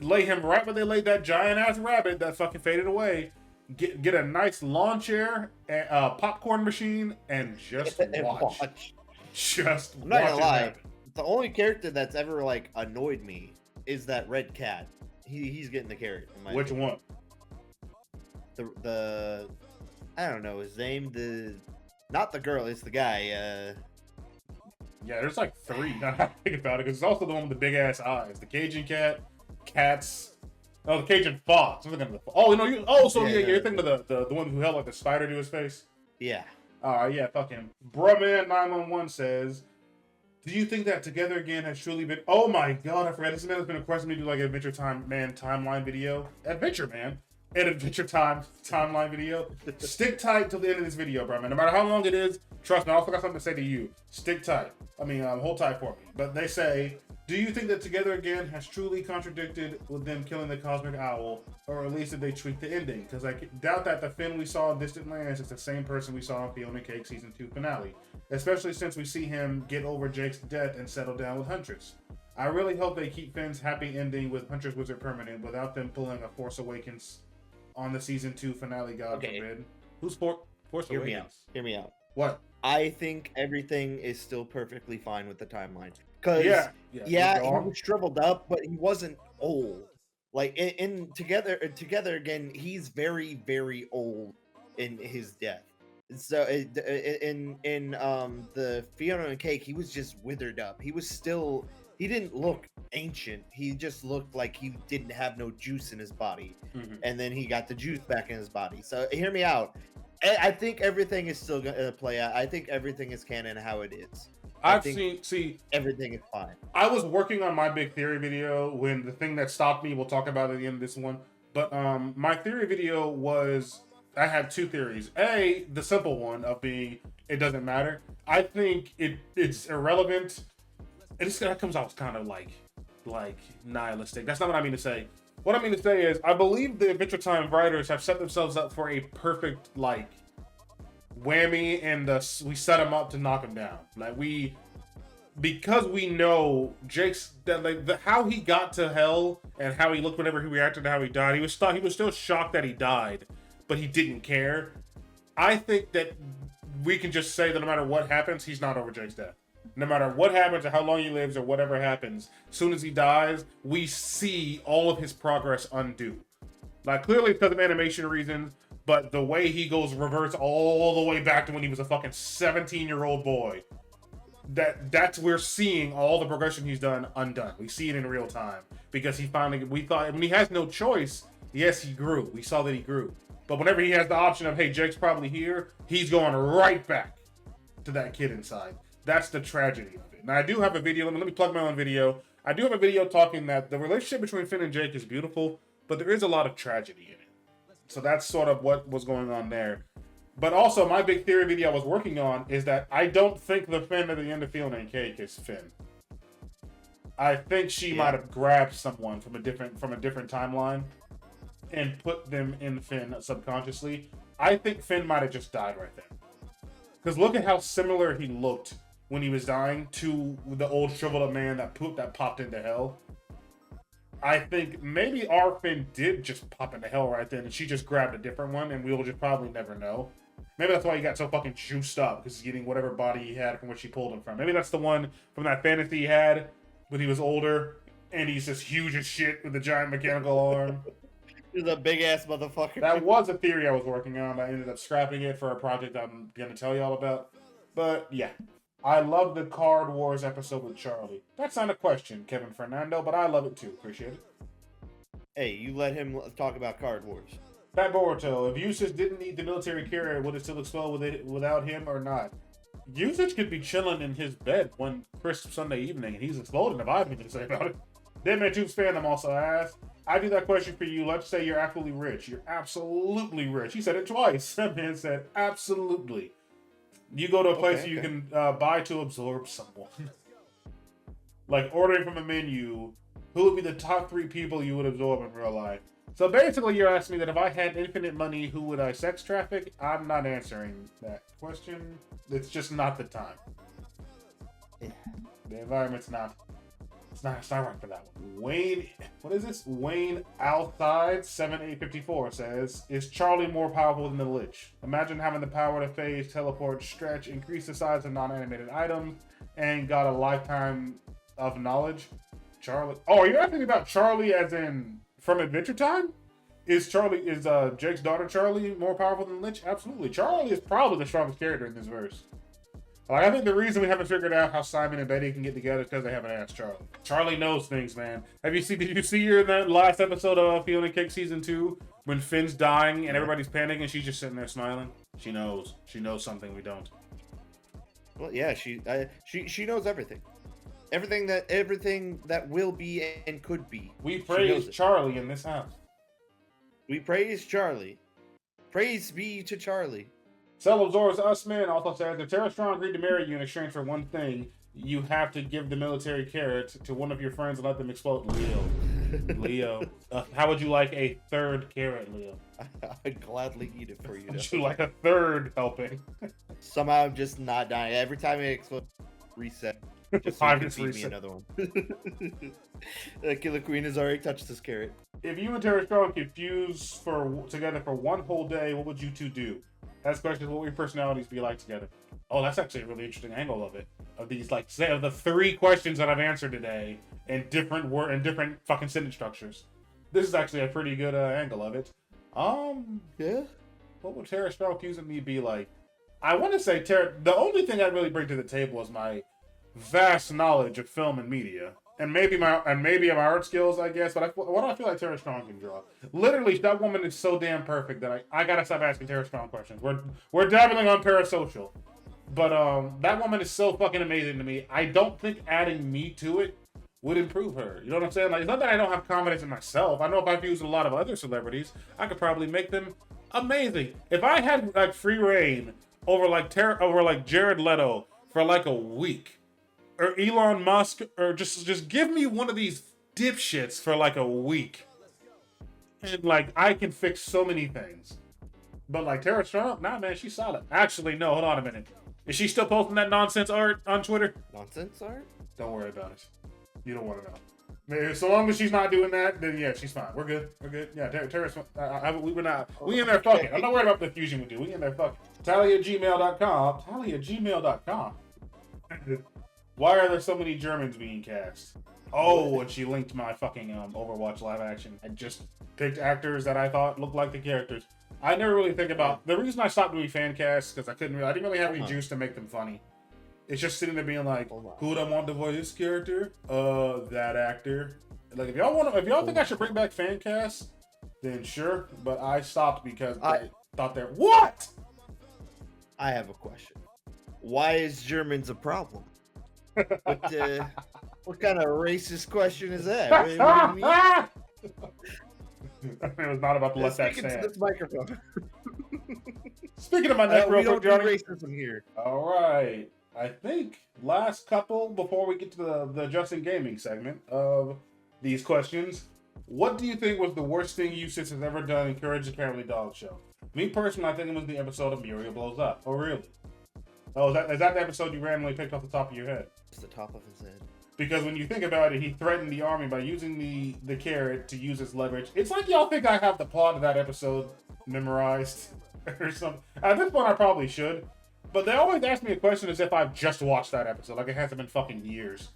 lay him right where they laid that giant-ass rabbit that fucking faded away, get a nice lawn chair, a popcorn machine, and just watch. Just I'm not watch gonna it lie. happen. The only character that's ever like annoyed me is that red cat. He's getting the carrot. In my Which opinion. one? The I don't know his name. Not the girl. It's the guy. Yeah, there's like 3. Now I think about it, because it's also the one with the big ass eyes. The Cajun cat, cats. Oh, the Cajun fox. I'm thinking of the. Oh no, you. Oh, so yeah, you're thinking of the one who held like the spider to his face. Yeah. Yeah, fuck him. Bruhman911 says, do you think that Together Again has truly been... Oh my god, I forgot. This man has been requesting me to do like an Adventure Time Man timeline video. Adventure Man? An Adventure Time timeline video. Stick tight till the end of this video, bro, man. No matter how long it is, trust me, I also got something to say to you. Stick tight. Hold tight for me. But they say, do you think that Together Again has truly contradicted with them killing the Cosmic Owl? Or at least did they tweak the ending? Because I doubt that the Finn we saw in Distant Lands is the same person we saw in Fiona Cake Season 2 finale. Especially since we see him get over Jake's death and settle down with Huntress. I really hope they keep Finn's happy ending with Huntress Wizard permanent without them pulling a Force Awakens on the Season 2 finale, God forbid. Who's Force Awakens? Hear me out. What? I think everything is still perfectly fine with the timeline. Because, he was shriveled up, but he wasn't old. Like, in Together Again, he's very, very old in his death. So, in the Fiona and Cake, he was just withered up. He didn't look ancient. He just looked like he didn't have no juice in his body. Mm-hmm. And then he got the juice back in his body. So, hear me out. I think everything is still going to play out. I think everything is canon how it is. See, everything is fine. I was working on my big theory video when the thing that stopped me, we'll talk about at the end of this one. But my theory video was, I had 2 theories. A, the simple one of being, it doesn't matter. I think it's irrelevant. That comes out kind of like nihilistic. That's not what I mean to say. What I mean to say is, I believe the Adventure Time writers have set themselves up for a perfect, like, whammy, and we set him up to knock him down. Because we know Jake's how he got to hell and how he looked whenever he reacted to how he died. He was still shocked that he died, but he didn't care. I think that we can just say that no matter what happens, he's not over Jake's death. No matter what happens or how long he lives or whatever happens, as soon as he dies, we see all of his progress undo. Like, clearly because of animation reasons, but the way he reverts all the way back to when he was a fucking 17-year-old boy. That's we're seeing all the progression he's done undone. We see it in real time. Because we thought, when he has no choice, yes, he grew. We saw that he grew. But whenever he has the option of, hey, Jake's probably here, he's going right back to that kid inside. That's the tragedy of it. Now, I do have a video. Let me plug my own video. I do have a video talking that the relationship between Finn and Jake is beautiful, but there is a lot of tragedy in it. So that's sort of what was going on there. But also, my big theory video I was working on is that I don't think the Finn at the end of Fiona and Cake is Finn. I think she might have grabbed someone from a different timeline and put them in Finn subconsciously. I think Finn might have just died right there. Because look at how similar he looked when he was dying to the old shriveled up man that popped into hell. I think maybe our Finn did just pop into hell right then, and she just grabbed a different one, and we'll just probably never know. Maybe that's why he got so fucking juiced up, because he's getting whatever body he had from where she pulled him from. Maybe that's the one from that fantasy he had when he was older, and he's just huge as shit with a giant mechanical arm. He's a big ass motherfucker. That was a theory I was working on. I ended up scrapping it for a project I'm going to tell y'all about. But yeah, I love the Card Wars episode with Charlie. That's not a question, Kevin Fernando, but I love it too. Appreciate it. Hey, you let him talk about Card Wars. Pat Boruto, if Usage didn't need the military carrier, would it still explode without him or not? Usage could be chilling in his bed one crisp Sunday evening, and he's exploding if I have anything to say about it. Deadmantoons fan, I'm also asked. I do that question for you. Let's say you're absolutely rich. You're absolutely rich. He said it twice. That man said absolutely. You go to a place you can buy to absorb someone. Like ordering from a menu, who would be the top 3 people you would absorb in real life? So basically, you're asking me that if I had infinite money, who would I sex traffic? I'm not answering that question. It's just not the time. Yeah. The environment's not. It's not right for that one. Wayne, what is this? Wayne Outside 7854 says, is Charlie more powerful than the Lich? Imagine having the power to phase, teleport, stretch, increase the size of non-animated items, and got a lifetime of knowledge. Charlie. Oh, are you asking me about Charlie as in from Adventure Time? Is Jake's daughter Charlie more powerful than Lich? Absolutely. Charlie is probably the strongest character in this verse. Like, I think the reason we haven't figured out how Simon and Betty can get together is because they haven't asked Charlie. Charlie knows things, man. Did you see her in that last episode of Fiona Cake Season 2 when Finn's dying and everybody's panicking and she's just sitting there smiling? She knows. She knows something we don't. Well, yeah, she knows everything. Everything that will be and could be. We praise Charlie in this house. We praise Charlie. Praise be to Charlie. Celebzor's Us Man also says, if Tara Strong agreed to marry you in exchange for one thing, you have to give the military carrot to one of your friends and let them explode. Leo. How would you like a third carrot, Leo? I'd gladly eat it for you. Would you like a third helping? Somehow I'm just not dying. Every time it explodes, reset. Just so you can feed me another one. Killer Queen has already touched this carrot. If you and Tara Strong could fuse together for one whole day, what would you two do? That's the question. What would your personalities be like together? Oh, that's actually a really interesting angle of it. Of these, like, say, of the 3 questions that I've answered today in different fucking sentence structures. This is actually a pretty good angle of it. Yeah. What would Tara Strong fusing me be like? I want to say the only thing I really bring to the table is my vast knowledge of film and media, and maybe my art skills, I guess. But what do I feel like Tara Strong can draw? Literally, that woman is so damn perfect that I gotta stop asking Tara Strong questions. We're dabbling on parasocial, but that woman is so fucking amazing to me. I don't think adding me to it would improve her. You know what I'm saying? Like, it's not that I don't have confidence in myself. I know if I've used a lot of other celebrities, I could probably make them amazing. If I had like free reign over like Jared Leto for like a week, or Elon Musk, or just give me one of these dipshits for like a week, and like I can fix so many things. But like Tara Strong, nah, man, she's solid. Actually, no, hold on a minute. Is she still posting that nonsense art on Twitter? Nonsense art? Don't worry about it. You don't want to know. Maybe, so long as she's not doing that, then yeah, she's fine. We're good. We're good. Yeah, Tara's. We in there fucking. I'm not worried about the fusion we do. We in there fucking. Tally@gmail.com. Tally@gmail.com. Why are there so many Germans being cast? Oh, and she linked my fucking Overwatch live action and just picked actors that I thought looked like the characters. I never really think about the reason I stopped doing fan casts because I didn't really have any juice to make them funny. It's just sitting there being like, who would I want to voice this character? That actor. Like, if y'all think I should bring back fan casts, then sure. But I stopped because I thought they're what? I have a question. Why is Germans a problem? What kind of racist question is that? What do you mean? I was not about to let that stand. Speaking to this microphone. Speaking of my neck, real quick, Johnny. We don't do racism here. All right. I think last couple before we get to the Justin Gaming segment of these questions. What do you think was the worst thing you sis has ever done in Courage the Cowardly Dog show? Me personally, I think it was the episode of Muriel Blows Up. Oh, really? Oh, is that the episode you randomly picked off the top of your head? It's the top of his head. Because when you think about it, he threatened the army by using the carrot to use as leverage. It's like y'all think I have the plot of that episode memorized or something. At this point, I probably should. But they always ask me a question as if I've just watched that episode. Like it hasn't been fucking years.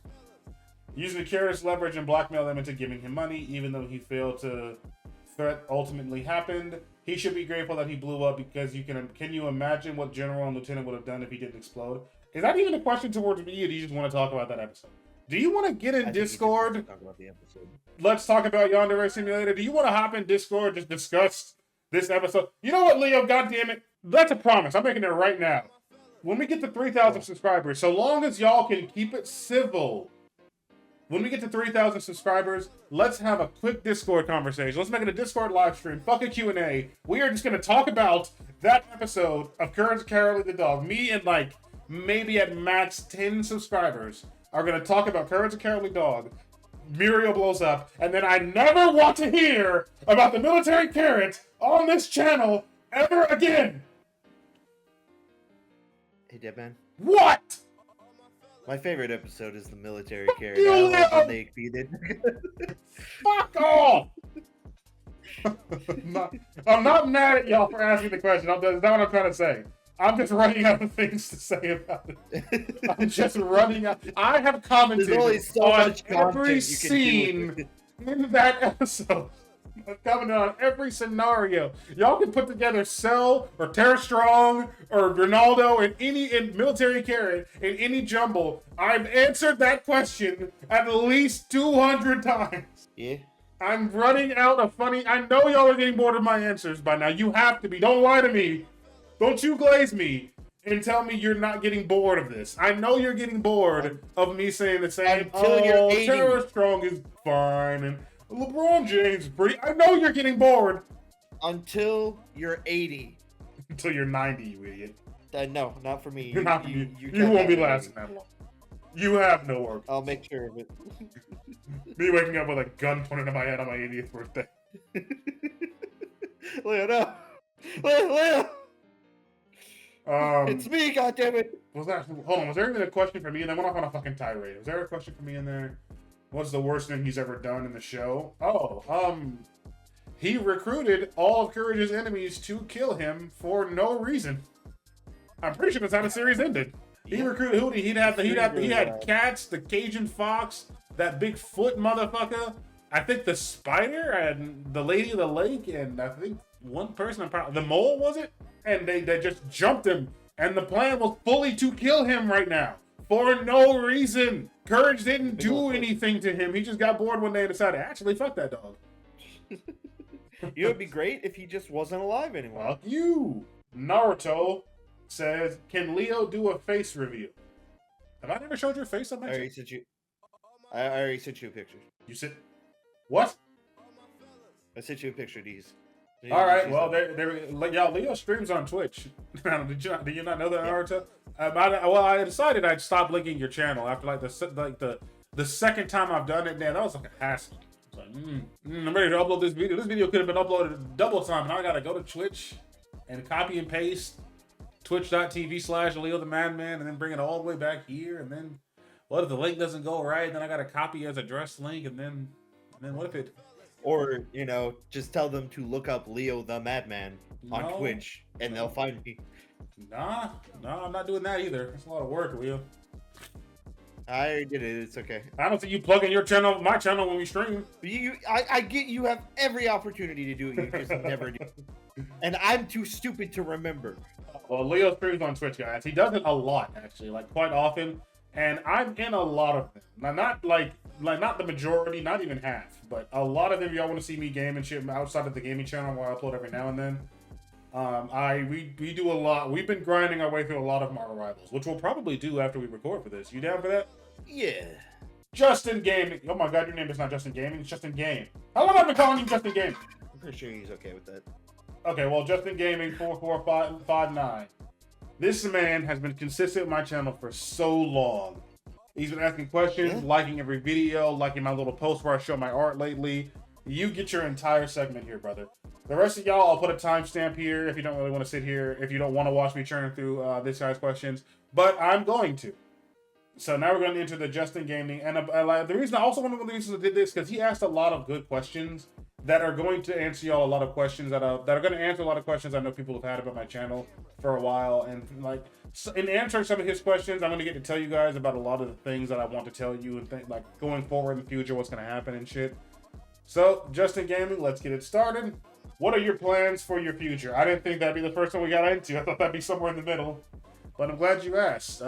Using the carrot's leverage and blackmail them into giving him money, even though he failed to threat ultimately happened. He should be grateful that he blew up because can you imagine what General and Lieutenant would have done if he didn't explode? Is that even a question towards me, or do you just want to talk about that episode? Do you want to get in Discord? Talk about the episode. Let's talk about Yandere Simulator. Do you want to hop in Discord, just discuss this episode? You know what, Leo? God damn it. That's a promise. I'm making it right now. When we get to 3,000 subscribers, so long as y'all can keep it civil, when we get to 3,000 subscribers, let's have a quick Discord conversation. Let's make it a Discord live stream. Fuck a Q&A. We are just going to talk about that episode of Courage the Cowardly the Dog. Me and like maybe at max 10 subscribers are going to talk about Courage the Cowardly Dog. Muriel Blows Up. And then I never want to hear about the military carrot on this channel ever again. Hey, Deadman. What? My favorite episode is the military carrot. I love when they feed it. Fuck off! I'm not mad at y'all for asking the question. That's not what I'm trying to say. I'm just running out of things to say about it. I'm just running out. I have commented There's only so on much content every you can do scene in that episode. Coming on every scenario. Y'all can put together Cell or Terra Strong or Ronaldo and in military carrot in any jumble. I've answered that question at least 200 times. Yeah. I'm running out of funny. I know y'all are getting bored of my answers by now. You have to be. Don't lie to me. Don't you glaze me and tell me you're not getting bored of this. I know you're getting bored of me saying the same. Until you're 80. Terra Strong is fine and LeBron James is pretty. I know you're getting bored. Until you're 80. Until you're 90, you idiot. No, not for me. Not for you. You won't be lasting that long. You have no work. I'll make sure of it. Me waking up with a gun pointed at my head on my 80th birthday. Leo, no. Leo. It's me, goddammit. Hold on, was there even a question for me? And then went off on a fucking tirade. Was there a question for me in there? What's the worst thing he's ever done in the show? He recruited all of Courage's enemies to kill him for no reason. I'm pretty sure that's how the series ended. He recruited Hootie. He had Cats, the Cajun Fox, that big foot motherfucker. I think the spider and the Lady of the Lake, and I think one person, the mole, was it? And they just jumped him. And the plan was fully to kill him right now. For no reason. Courage didn't do anything to him. He just got bored one day and decided, actually, fuck that dog. You know, it'd be great if he just wasn't alive anymore. Fuck you. Naruto says, can Leo do a face review? Have I never showed your face on my channel? I already sent you a picture. You said, what? I sent you a picture of these. All right, well, y'all, Leo streams on Twitch. Did you not know that, Naruto? I decided I'd stop linking your channel after the second time I've done it. Man, that was like a hassle. It's like, I'm ready to upload this video. This video could have been uploaded double time. Now I gotta go to Twitch and copy and paste twitch.tv/Leo the Madman and then bring it all the way back here. And then what if the link doesn't go right? Then I gotta copy as address link. And then what if it... Or, just tell them to look up Leo the Madman on Twitch, and they'll find me. Nah, I'm not doing that either. It's a lot of work, Leo. I already did it. It's okay. I don't see you plugging your channel, my channel, when we stream. I get you have every opportunity to do it. You just never do. And I'm too stupid to remember. Well, Leo streams on Twitch, guys. He does it a lot, actually, like quite often. And I'm in a lot of them. Now, not not the majority, not even half, but a lot of them. Y'all want to see me game and shit outside of the gaming channel where I upload every now and then. We do a lot. We've been grinding our way through a lot of Marvel Rivals, which we'll probably do after we record for this. You down for that? Yeah. Justin Gaming. Oh my God, your name is not Justin Gaming. It's Justin Game. How long have I been calling you Justin Gaming? I'm pretty sure he's okay with that. Okay, well, Justin Gaming 44559. This man has been consistent with my channel for so long. He's been asking questions, liking every video, liking my little post where I show my art lately. You get your entire segment here, brother. The rest of y'all, I'll put a timestamp here if you don't really want to sit here, if you don't want to watch me churn through this guy's questions. But I'm going to. So now we're going to enter the Justin Gaming. And the reason I also one of the reasons I did this, because he asked a lot of good questions that are going to answer y'all a lot of questions that are going to answer a lot of questions I know people have had about my channel for a while. And in answering some of his questions, I'm going to get to tell you guys about a lot of the things that I want to tell you and going forward in the future, what's going to happen and shit. So, Justin Gaming, let's get it started. What are your plans for your future? I didn't think that'd be the first one we got into. I thought that'd be somewhere in the middle. But I'm glad you asked.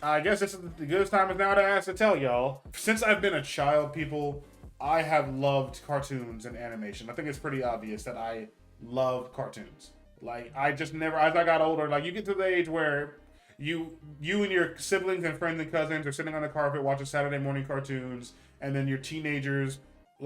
I guess this is the goodest time is now to ask to tell y'all. Since I've been a child, people, I have loved cartoons and animation. I think it's pretty obvious that I love cartoons. I just never, as I got older, you get to the age where you and your siblings and friends and cousins are sitting on the carpet watching Saturday morning cartoons, and then your teenagers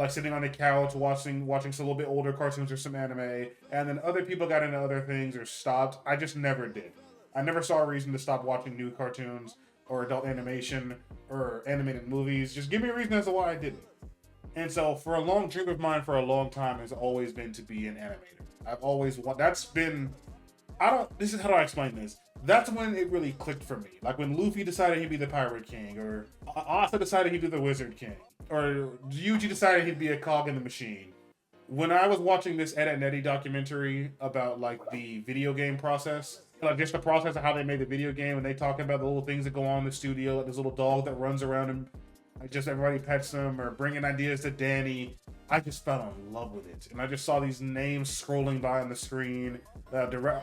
sitting on the couch watching some little bit older cartoons or some anime, and then other people got into other things or stopped. I just never did. I never saw a reason to stop watching new cartoons or adult animation or animated movies. Just give me a reason as to why I didn't. And so for a long dream of mine for a long time has always been to be an animator. I've always this is how do I explain this? That's when it really clicked for me. Like when Luffy decided he'd be the Pirate King, or Asa decided he'd be the Wizard King, or Yuji decided he'd be a cog in the machine. When I was watching this Ed, Edd n Eddy documentary about the video game process, just the process of how they made the video game, and they talk about the little things that go on in the studio, like this little dog that runs around just everybody pets him or bringing ideas to Danny. I just fell in love with it, and I just saw these names scrolling by on the screen.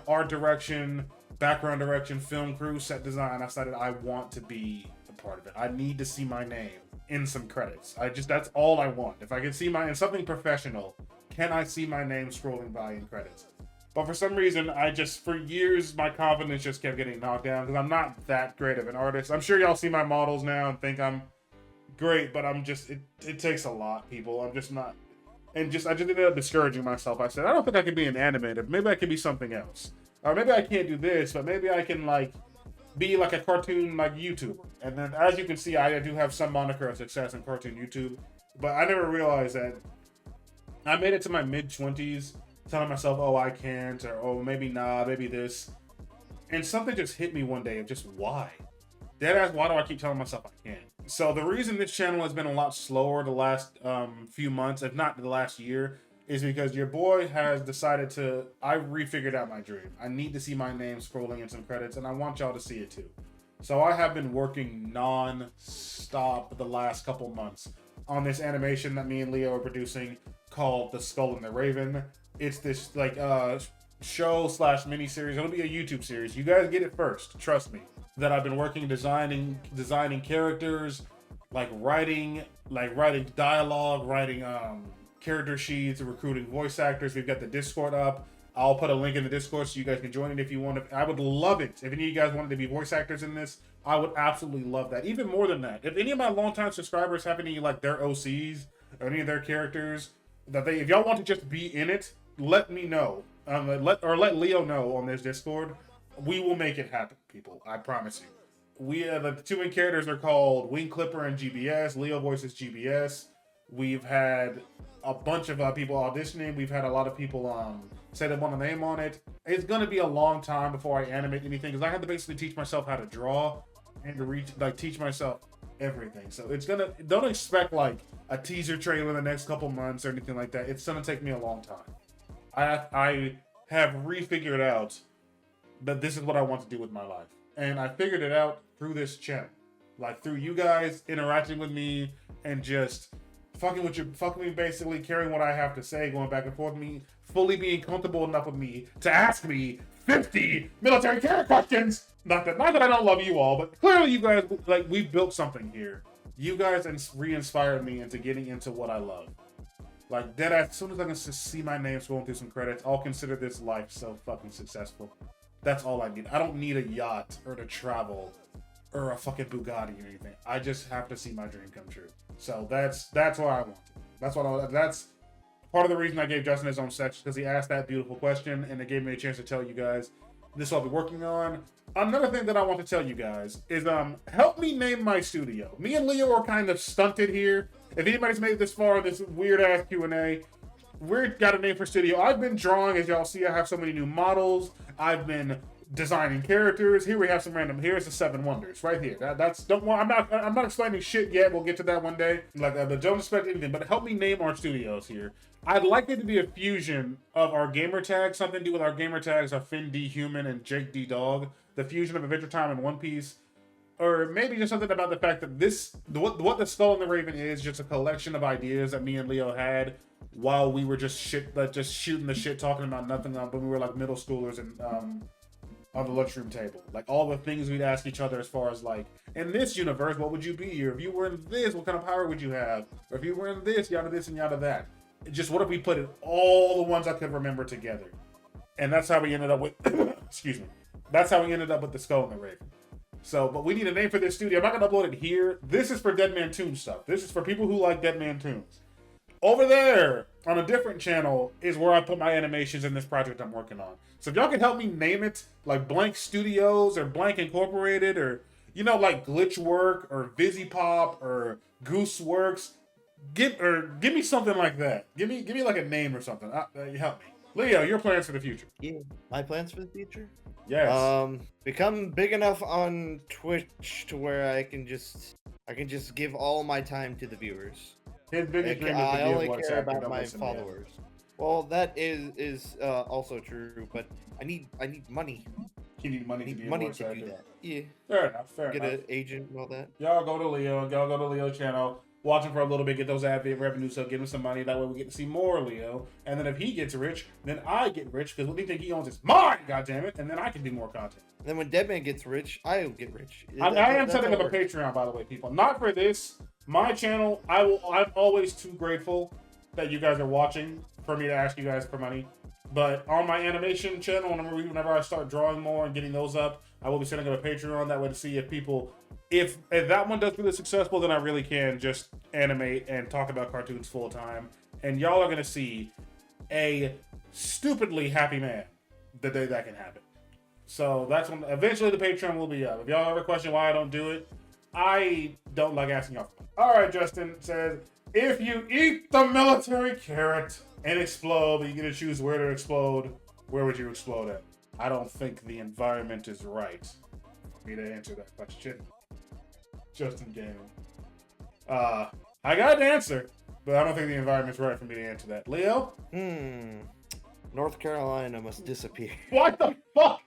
Art direction, background direction, film crew, set design. I decided I want to be a part of it. I need to see my name in some credits. That's all I want. If I can see in something professional, can I see my name scrolling by in credits? But for some reason, for years, my confidence just kept getting knocked down because I'm not that great of an artist. I'm sure y'all see my models now and think I'm great, but it takes a lot, people. I'm just not. And I just ended up discouraging myself. I said, I don't think I can be an animator. Maybe I can be something else. Or maybe I can't do this, but maybe I can, be like a cartoon, YouTuber. And then, as you can see, I do have some moniker of success in cartoon YouTube. But I never realized that I made it to my mid-20s telling myself, oh, I can't, or oh, maybe nah, maybe this. And something just hit me one day of just why. Deadass, why do I keep telling myself I can't? So the reason this channel has been a lot slower the last few months, if not the last year, is because your boy has decided I refigured out my dream. I need to see my name scrolling in some credits, and I want y'all to see it too. So I have been working non-stop the last couple months on this animation that me and Leo are producing called The Skull and the Raven. It's this show/miniseries. It'll be a YouTube series. You guys get it first, trust me. That I've been working designing characters, writing dialogue, writing character sheets, recruiting voice actors. We've got the Discord up. I'll put a link in the Discord so you guys can join it if you want to. I would love it. If any of you guys wanted to be voice actors in this, I would absolutely love that. Even more than that, if any of my longtime subscribers have any their OCs or any of their characters if y'all want to just be in it, let me know. Let Leo know on this Discord. We will make it happen, people. I promise you. The two main characters are called Wing Clipper and GBS. Leo voices GBS. We've had a bunch of people auditioning. We've had a lot of people say they want a name on it. It's gonna be a long time before I animate anything because I have to basically teach myself how to draw and to teach myself everything. So don't expect a teaser trailer in the next couple months or anything like that. It's gonna take me a long time. I have refigured out that this is what I want to do with my life. And I figured it out through this channel. Through you guys interacting with me and just fucking me, basically carrying what I have to say, going back and forth with me, fully being comfortable enough with me to ask me 50 military care questions. Not that I don't love you all, but clearly you guys, we've built something here. You guys re-inspired me into getting into what I love. Deadass, as soon as I can just see my name scrolling through some credits, I'll consider this life so fucking successful. That's all I need. I don't need a yacht or to travel or a fucking Bugatti or anything. I just have to see my dream come true. So that's what I want. That's part of the reason I gave Justin his own section, because he asked that beautiful question and it gave me a chance to tell you guys this is what I'll be working on. Another thing that I want to tell you guys is help me name my studio. Me and Leo are kind of stunted here. If anybody's made it this far in this weird ass Q&A, we've got a name for studio. I've been drawing, as y'all see, I have so many new models. I've been designing characters. Here we have some random. Here's the 7 wonders right here. I'm not explaining shit yet. We'll get to that one day. But don't expect anything. But help me name our studios here. I'd like it to be a fusion of our gamer tags, something to do with our gamer tags, our Finn D Human and Jake D Dog. The fusion of Adventure Time and One Piece. Or maybe just something about the fact that what the Skull and the Raven is just a collection of ideas that me and Leo had while we were just shooting the shit, talking about nothing when we were middle schoolers and on the lunchroom table. All the things we'd ask each other as far as in this universe, what would you be? Or if you were in this, what kind of power would you have? Or if you were in this and yada that. Just what if we put all the ones I could remember together? And that's how we ended up with excuse me. That's how we ended up with the Skull and the Raven. So, but we need a name for this studio. I'm not gonna upload it here. This is for Deadmantoons stuff. This is for people who like Deadmantoons. Over there, on a different channel, is where I put my animations in this project I'm working on. So if y'all can help me name it, Blank Studios, or Blank Incorporated, or, Glitchwork, or VisiPop, or Gooseworks, give me something like that. Give me a name or something. Help me. Leo, your plans for the future. Yeah, my plans for the future? Yes. Become big enough on Twitch to where I can just give all my time to the viewers. His biggest dream is to I only give care about my followers. Well, that is also true, but I need money. You need money to be a money voice to actor. do that. Yeah. Fair enough. Fair Get enough. an agent and all that. Y'all go to Leo. Y'all go to Leo channel. Watch him for a little bit. Get those ad revenues up. Give him some money. That way we get to see more Leo. And then if he gets rich, then I get rich because what do you think he owns is mine? God damn it! And then I can do more content. And then when Deadman gets rich, I'll get rich. I am setting up a Patreon, by the way, people. Not for this. My channel. I'm always too grateful that you guys are watching for me to ask you guys for money. But on my animation channel, whenever I start drawing more and getting those up, I will be setting up a Patreon that way to see if people, if that one does really successful, then I really can just animate and talk about cartoons full time. And y'all are gonna see a stupidly happy man the day that can happen. So that's when eventually the Patreon will be up. If y'all ever question why I don't do it, I don't like asking y'all. All right, Justin says, if you eat the military carrot and explode, but you get to choose where to explode, where would you explode at? I don't think the environment is right for me to answer that question. Justin Gaming. I got an answer, but I don't think the environment's right for me to answer that. Leo? North Carolina must disappear. What the fuck?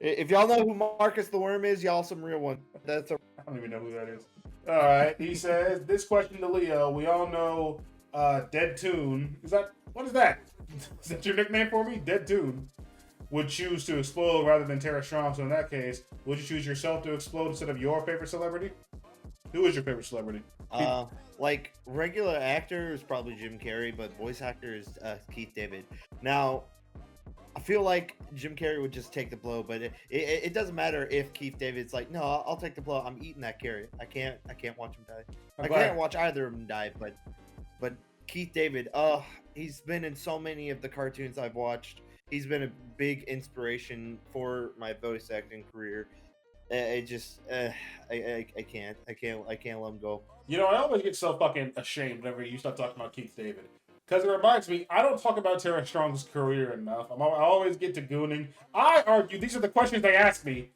If y'all know who Marcus the Worm is, y'all some real one. I don't even know who that is. All right, he says, this question to Leo. We all know Deadtoon. What is that? Is that your nickname for me? Deadtoon would choose to explode rather than Tara Strong. So in that case, would you choose yourself to explode instead of your favorite celebrity? Who is your favorite celebrity? Like regular actor is probably Jim Carrey, but voice actor is Keith David. Now, I feel like Jim Carrey would just take the blow, but it doesn't matter if Keith David's like, no, I'll take the blow. I'm eating that carrot. I can't watch him die. I can't watch either of them die, but Keith David, he's been in so many of the cartoons I've watched. He's been a big inspiration for my voice acting career. I can't let him go. You know, I always get so fucking ashamed whenever you start talking about Keith David. Because it reminds me, I don't talk about Tara Strong's career enough. I always get to gooning. I argue, these are the questions they ask me.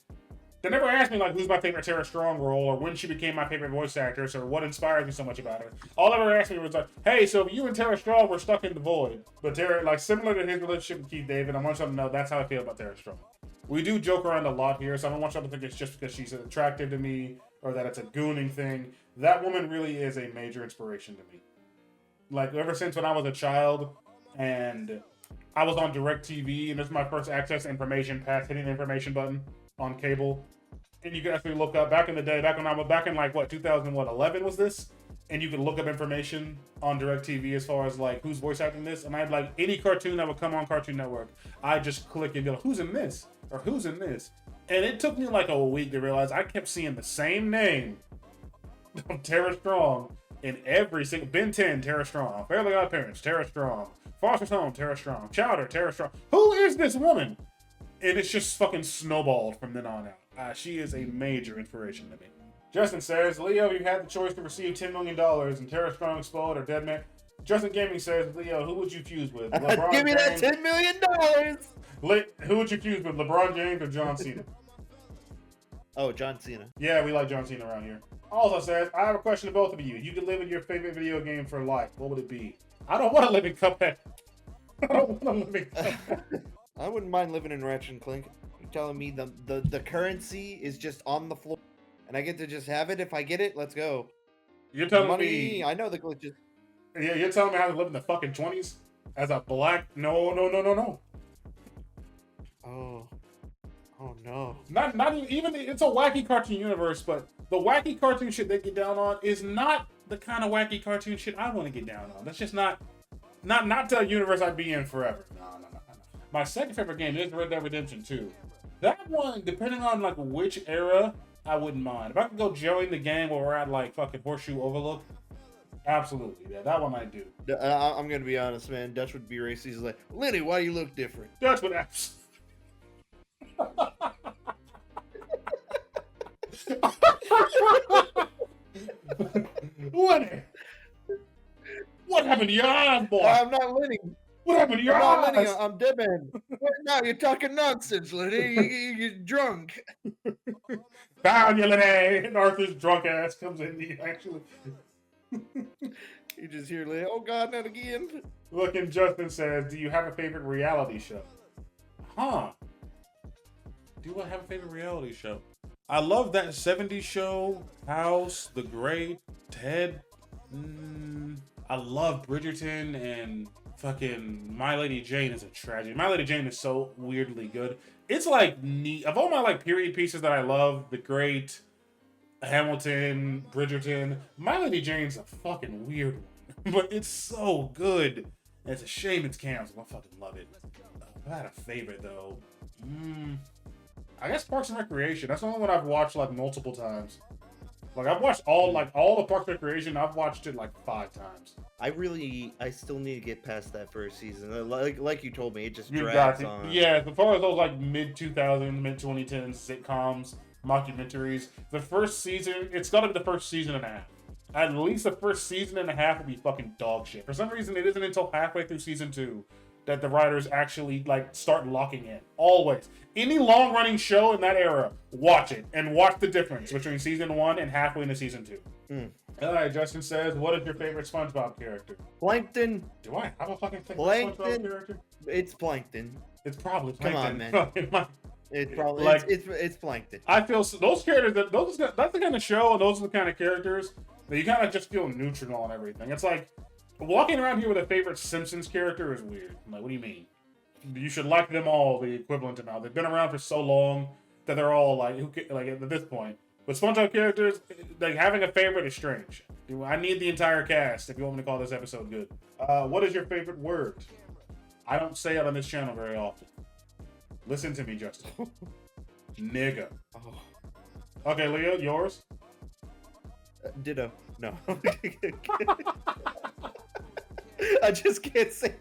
They never ask me, like, who's my favorite Tara Strong role, or when she became my favorite voice actress, or what inspires me so much about her. All they ever asked me was like, hey, so you and Tara Strong were stuck in the void. But Tara, like, similar to his relationship with Keith David, I want y'all to know that's how I feel about Tara Strong. We do joke around a lot here, so I don't want y'all to think it's just because she's attractive to me, or that it's a gooning thing. That woman really is a major inspiration to me. Like, ever since when I was a child, and I was on DirecTV, and this is my first access to information past hitting the information button on cable. And you could actually look up, back in the day, back in like, what, 2011 was this? And you could look up information on DirecTV as far as, like, who's voice acting this. And I'd, like, any cartoon that would come on Cartoon Network, I'd just click and be like, who's in this? Or who's in this? And it took me, like, a week to realize I kept seeing the same name of Tara Strong in every single Ben 10, Tara Strong, Fairly Odd Parents, Tara Strong, Foster's Home, Tara Strong, Chowder, Tara Strong. Who is this woman? And it's just fucking snowballed from then on out. She is a major inspiration to me. Justin says, Leo, you had the choice to receive $10 million and Tara Strong explode or Deadman. Justin Gaming says, Leo, who would you fuse with? LeBron Give me James? that $10 million. Who would you fuse with, LeBron James or John Cena? Oh, John Cena. Yeah, we like John Cena around here. Also says, I have a question to both of you. You could live in your favorite video game for life. What would it be? I don't want to live in Cuphead. I don't want to live in Cuphead. I wouldn't mind living in Ratchet and Clank. You're telling me the currency is just on the floor, and I get to just have it if I get it? Let's go. You're telling Money, me... I know the glitches. Yeah, you're telling me how to live in the fucking 20s? As a black... No. Oh no. Not even... It's a wacky cartoon universe, but the wacky cartoon shit they get down on is not the kind of wacky cartoon shit I want to get down on. That's just not the universe I'd be in forever. No. My second favorite game is Red Dead Redemption 2. That one, depending on like which era, I wouldn't mind. If I could go join the game where we're at like fucking Horseshoe Overlook, absolutely. Yeah, that one I do. I'm gonna be honest, man. Dutch would be racist. He's like, Lenny, why do you look different? Dutch would absolutely. Lenny! What happened to your eyes, boy? I'm not Lenny. What happened to your eyes? Lenny, I'm Deadman. Now you're talking nonsense, Lenny. You're drunk. Found you, Lenny. And Arthur's drunk ass comes in. He actually. You just hear Lenny. Oh God, not again. Look, and Justin says, "Do you have a favorite reality show?" Huh. Do I have a favorite reality show? I love that 70s show, House, The Great, Ted. I love Bridgerton, and fucking My Lady Jane is a tragedy. My Lady Jane is so weirdly good. It's like neat. Of all my like period pieces that I love, The Great, Hamilton, Bridgerton, My Lady Jane's a fucking weird one. But it's so good. And it's a shame it's canceled. I fucking love it. If I had a favorite though. I guess Parks and Recreation. That's the only one I've watched like multiple times. Like I've watched all the Parks and Recreation. I've watched it like 5 times. I still need to get past that first season. Like you told me, it just drags on. Yeah, as far as those like mid 2000s, mid 2010s sitcoms, mockumentaries, the first season, it's gotta be the first season and a half. At least the first season and a half will be fucking dog shit. For some reason, it isn't until halfway through season 2 that the writers actually like start locking in. Always. Any long-running show in that era, watch it and watch the difference between season 1 and halfway into season 2. All right, Justin says, what is your favorite SpongeBob character? Plankton. Do I have a fucking favorite Plankton. SpongeBob character? It's Plankton. It's probably Plankton. Come on, man. It's probably like, it's Plankton. I feel those characters that's the kind of show and those are the kind of characters that you kind of just feel neutral on everything. It's like walking around here with a favorite Simpsons character is weird. I'm like, what do you mean? You should like them all the equivalent amount. They've been around for so long that they're all like at this point. But SpongeBob characters, like having a favorite is strange. I need the entire cast if you want me to call this episode good. What is your favorite word? I don't say it on this channel very often. Listen to me, Justin. Nigga. Oh. Okay, Leo, yours? Ditto. No. I just can't say.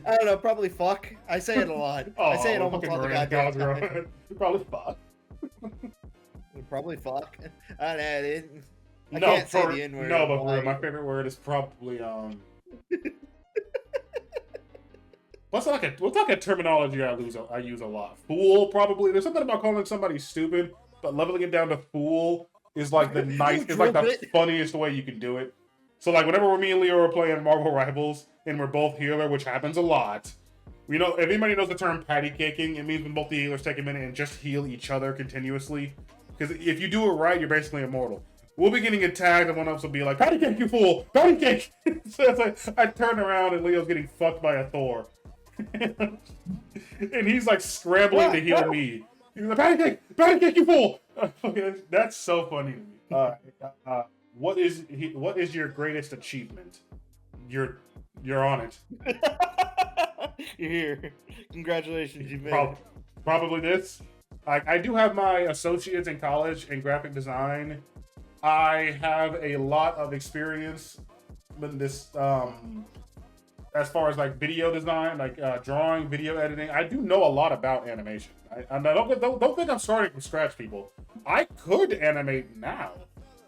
I don't know. Probably fuck. I say it a lot. I say it almost all the goddamn time. Probably fuck. Probably fuck. I No, can't say the N-word. No, but my favorite word is probably What's like a terminology I use a lot? Fool, probably. There's something about calling somebody stupid, but leveling it down to fool is like the the funniest way you can do it. So like whenever me and Leo are playing Marvel Rivals and we're both healer, which happens a lot. We know if anybody knows the term patty caking, it means when both the healers take a minute and just heal each other continuously. Because if you do it right, you're basically immortal. We'll be getting attacked and one of us will be like, patty cake, you fool! Patty cake! So it's like I turn around and Leo's getting fucked by a Thor. And he's like scrambling to heal me. He's like, patty cake, you fool! That's so funny to me. What is your greatest achievement? You're on it. You're here. Congratulations, you made it. Probably this. I do have my associates in college in graphic design. I have a lot of experience in this as far as like video design, like drawing, video editing. I do know a lot about animation. I don't think I'm starting from scratch, people. I could animate now,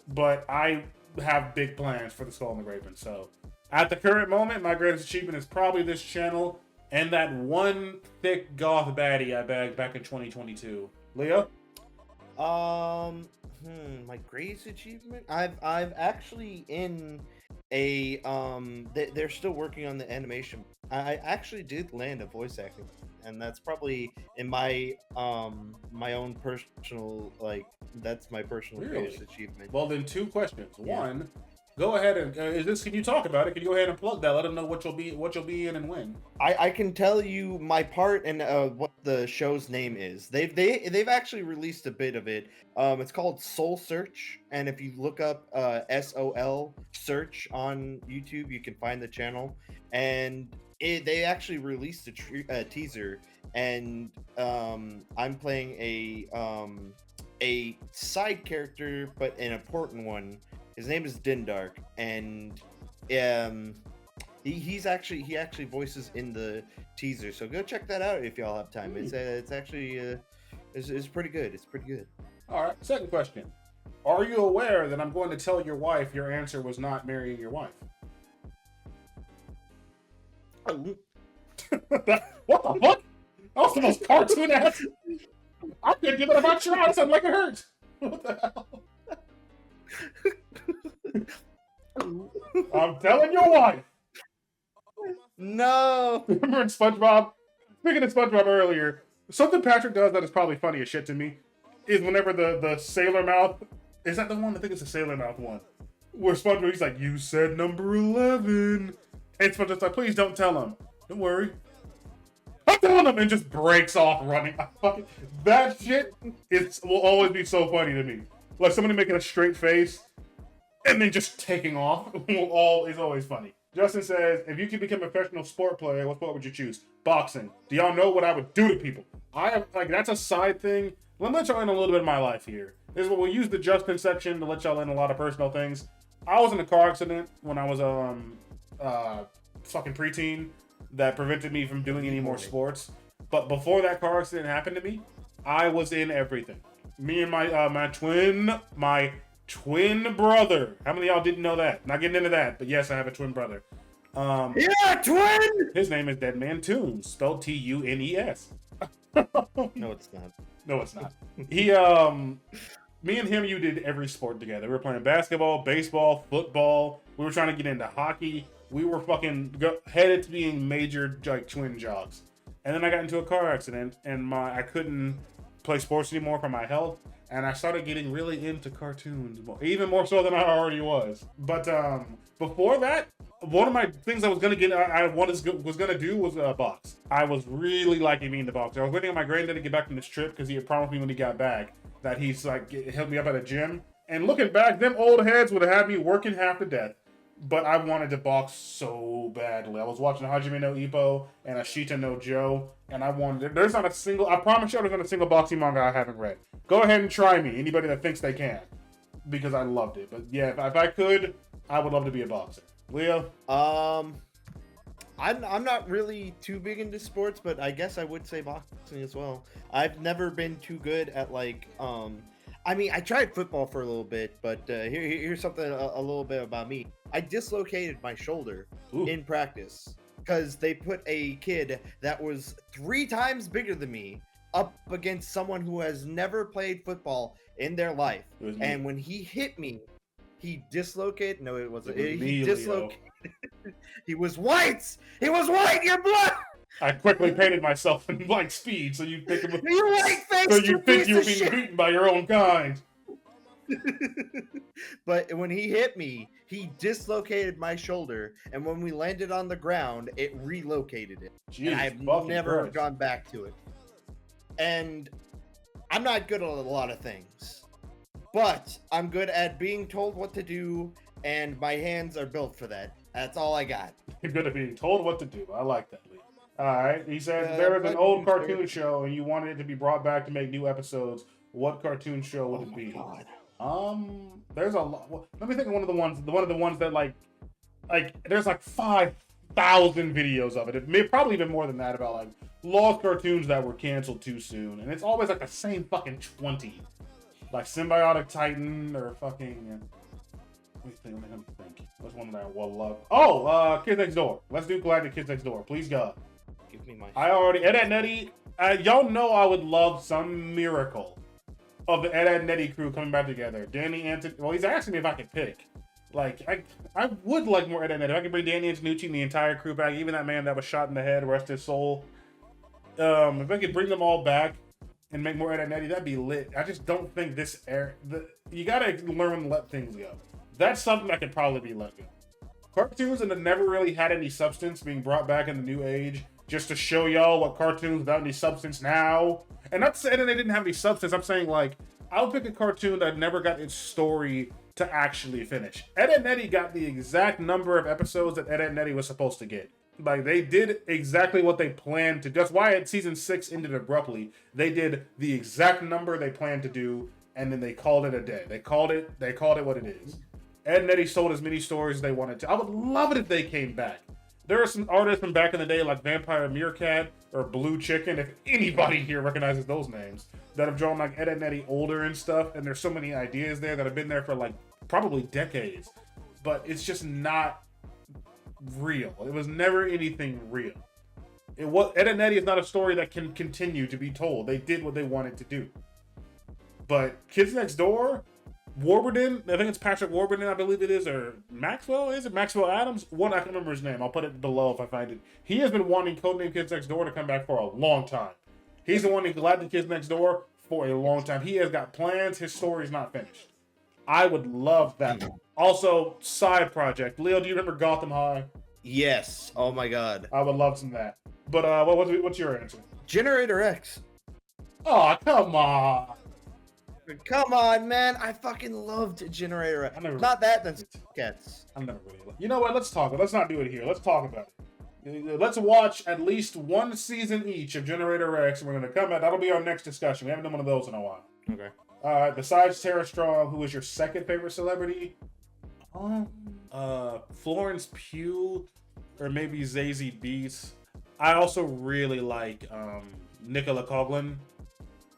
but I have big plans for the Skull and the Raven. So at the current moment, my greatest achievement is probably this channel and that one thick goth baddie I bagged back in 2022. Leo? My greatest achievement? I've actually in a they're still working on the animation. I actually did land a voice acting, and that's probably in my my own personal that's my personal greatest achievement. Well, then 2 questions. Yeah. One, go ahead and can you talk about it? Can you go ahead and plug that? Let them know what you'll be in and when. I can tell you my part and what the show's name is. They've actually released a bit of it. It's called Soul Search, and if you look up SOL Search on YouTube, you can find the channel. And they actually released a teaser, and I'm playing a side character, but an important one. His name is Dindark, and he actually voices in the teaser. So go check that out if y'all have time. It's actually it's pretty good. It's pretty good. All right. Second question: are you aware that I'm going to tell your wife your answer was not marrying your wife? What the fuck? That was the most cartoon ass. I couldn't give it about trying something like it hurts. What the hell? I'm telling your wife No. Remember in SpongeBob? Speaking of SpongeBob earlier, something Patrick does that is probably funny as shit to me is whenever the sailor mouth, is that the one? I think it's the sailor mouth one. Where SpongeBob, he's like, you said number 11. And SpongeBob's like, please don't tell him. Don't worry. I'm telling him, and just breaks off running. That shit will always be so funny to me. Like somebody making a straight face and then just taking off is always funny. Justin says, if you could become a professional sport player, what sport would you choose? Boxing. Do y'all know what I would do to people? That's a side thing. Let me let y'all in a little bit of my life here. This is what we'll use the Justin section to let y'all in a lot of personal things. I was in a car accident when I was fucking preteen that prevented me from doing any more sports. But before that car accident happened to me, I was in everything. Me and my twin brother. How many of y'all didn't know that? Not getting into that, but yes, I have a twin brother. Yeah, twin! His name is Deadmantoons, spelled Tunes. No, it's not. No, it's not. Me and him, you did every sport together. We were playing basketball, baseball, football. We were trying to get into hockey. We were fucking headed to being major like twin jobs. And then I got into a car accident, and I couldn't play sports anymore for my health. And I started getting really into cartoons, even more so than I already was. But before that, one of my things I was gonna do was box. I was really liking being the boxer. I was waiting on my granddad to get back from this trip because he had promised me when he got back that he's like helped me up at a gym. And looking back, them old heads would have had me working half to death. But I wanted to box so badly. I was watching Hajime no Ippo and Ashita no Joe, and I wanted. There's not a single. I promise you, there's not a single boxing manga I haven't read. Go ahead and try me. Anybody that thinks they can, because I loved it. But yeah, if I could, I would love to be a boxer. Leo. I'm not really too big into sports, but I guess I would say boxing as well. I've never been too good at like I mean, I tried football for a little bit, but here's something a little bit about me. I dislocated my shoulder in practice because they put a kid that was 3 times bigger than me up against someone who has never played football in their life. And when he hit me, he dislocated. No, it wasn't. He dislocated. He was white. He was white. Your blood. I quickly painted myself in light speed, so you think you white face. So you think you were being beaten by your own kind. But when he hit me, he dislocated my shoulder, and when we landed on the ground, it relocated it. Jeez, and I've never gone back to it. And I'm not good at a lot of things, but I'm good at being told what to do, and my hands are built for that. That's all I got. You're good at being told what to do. I like that, Lee. All right. He said there was an old cartoon show, and you wanted it to be brought back to make new episodes. What cartoon show would it be? God. There's a lot. Well, let me think of one of the ones that like there's like 5,000 videos of it. It may probably even more than that about like lost cartoons that were canceled too soon, and it's always like the same fucking 20, like Symbiotic Titan or fucking. Let me think. What's one that I will love? Oh, Kids Next Door. Let's do Galactic Kids Next Door, please God. Give me my. Ed, Ed, Nettie. Y'all know I would love some miracle of the Ed, Ed, Nettie crew coming back together. Danny Anton. Well, he's asking me if I could pick. Like, I would like more Ed, Ed, Nettie. If I could bring Danny Antonucci and the entire crew back, even that man that was shot in the head, rest his soul. If I could bring them all back and make more Ed, Ed, Nettie, that'd be lit. I just don't think this era. You gotta learn to let things go. That's something that could probably be let go. Cartoons that never really had any substance being brought back in the new age just to show y'all what cartoons without any substance now. And not saying that they didn't have any substance. I'm saying, like, I'll pick a cartoon that never got its story to actually finish. Ed, Ed, Nettie got the exact number of episodes that Ed, Ed, Nettie was supposed to get. Like, they did exactly what they planned to. That's why season 6 ended abruptly. They did the exact number they planned to do, and then they called it a day. They called it what it is. Ed and Eddie sold as many stories as they wanted to. I would love it if they came back. There are some artists from back in the day like Vampire Meerkat or Blue Chicken, if anybody here recognizes those names, that have drawn like Ed and Eddie older and stuff, and there's so many ideas there that have been there for like probably decades. But it's just not real. It was never anything real. Ed and Eddie is not a story that can continue to be told. They did what they wanted to do. But Kids Next Door, Warburton, I think it's Patrick Warburton, I believe it is, or Maxwell, is it? Maxwell Adams? One, I can't remember his name. I'll put it below if I find it. He has been wanting Codename Kids Next Door to come back for a long time. He's the one who Galactic Kids Next Door for a long time. He has got plans. His story's not finished. I would love that. Also, side project. Leo, do you remember Gotham High? Yes. Oh my god. I would love some of that. But what's your answer? Generator X. Oh, come on. Come on, man. I fucking loved Generator X. Not that, then Cats. I never really loved. You know what? Let's talk. Let's not do it here. Let's talk about it. Let's watch at least one season each of Generator X, and we're going to come back. That'll be our next discussion. We haven't done one of those in a while. Okay. Besides Tara Strong, who is your second favorite celebrity? Florence Pugh, or maybe Zazie Beetz. I also really like Nicola Coughlan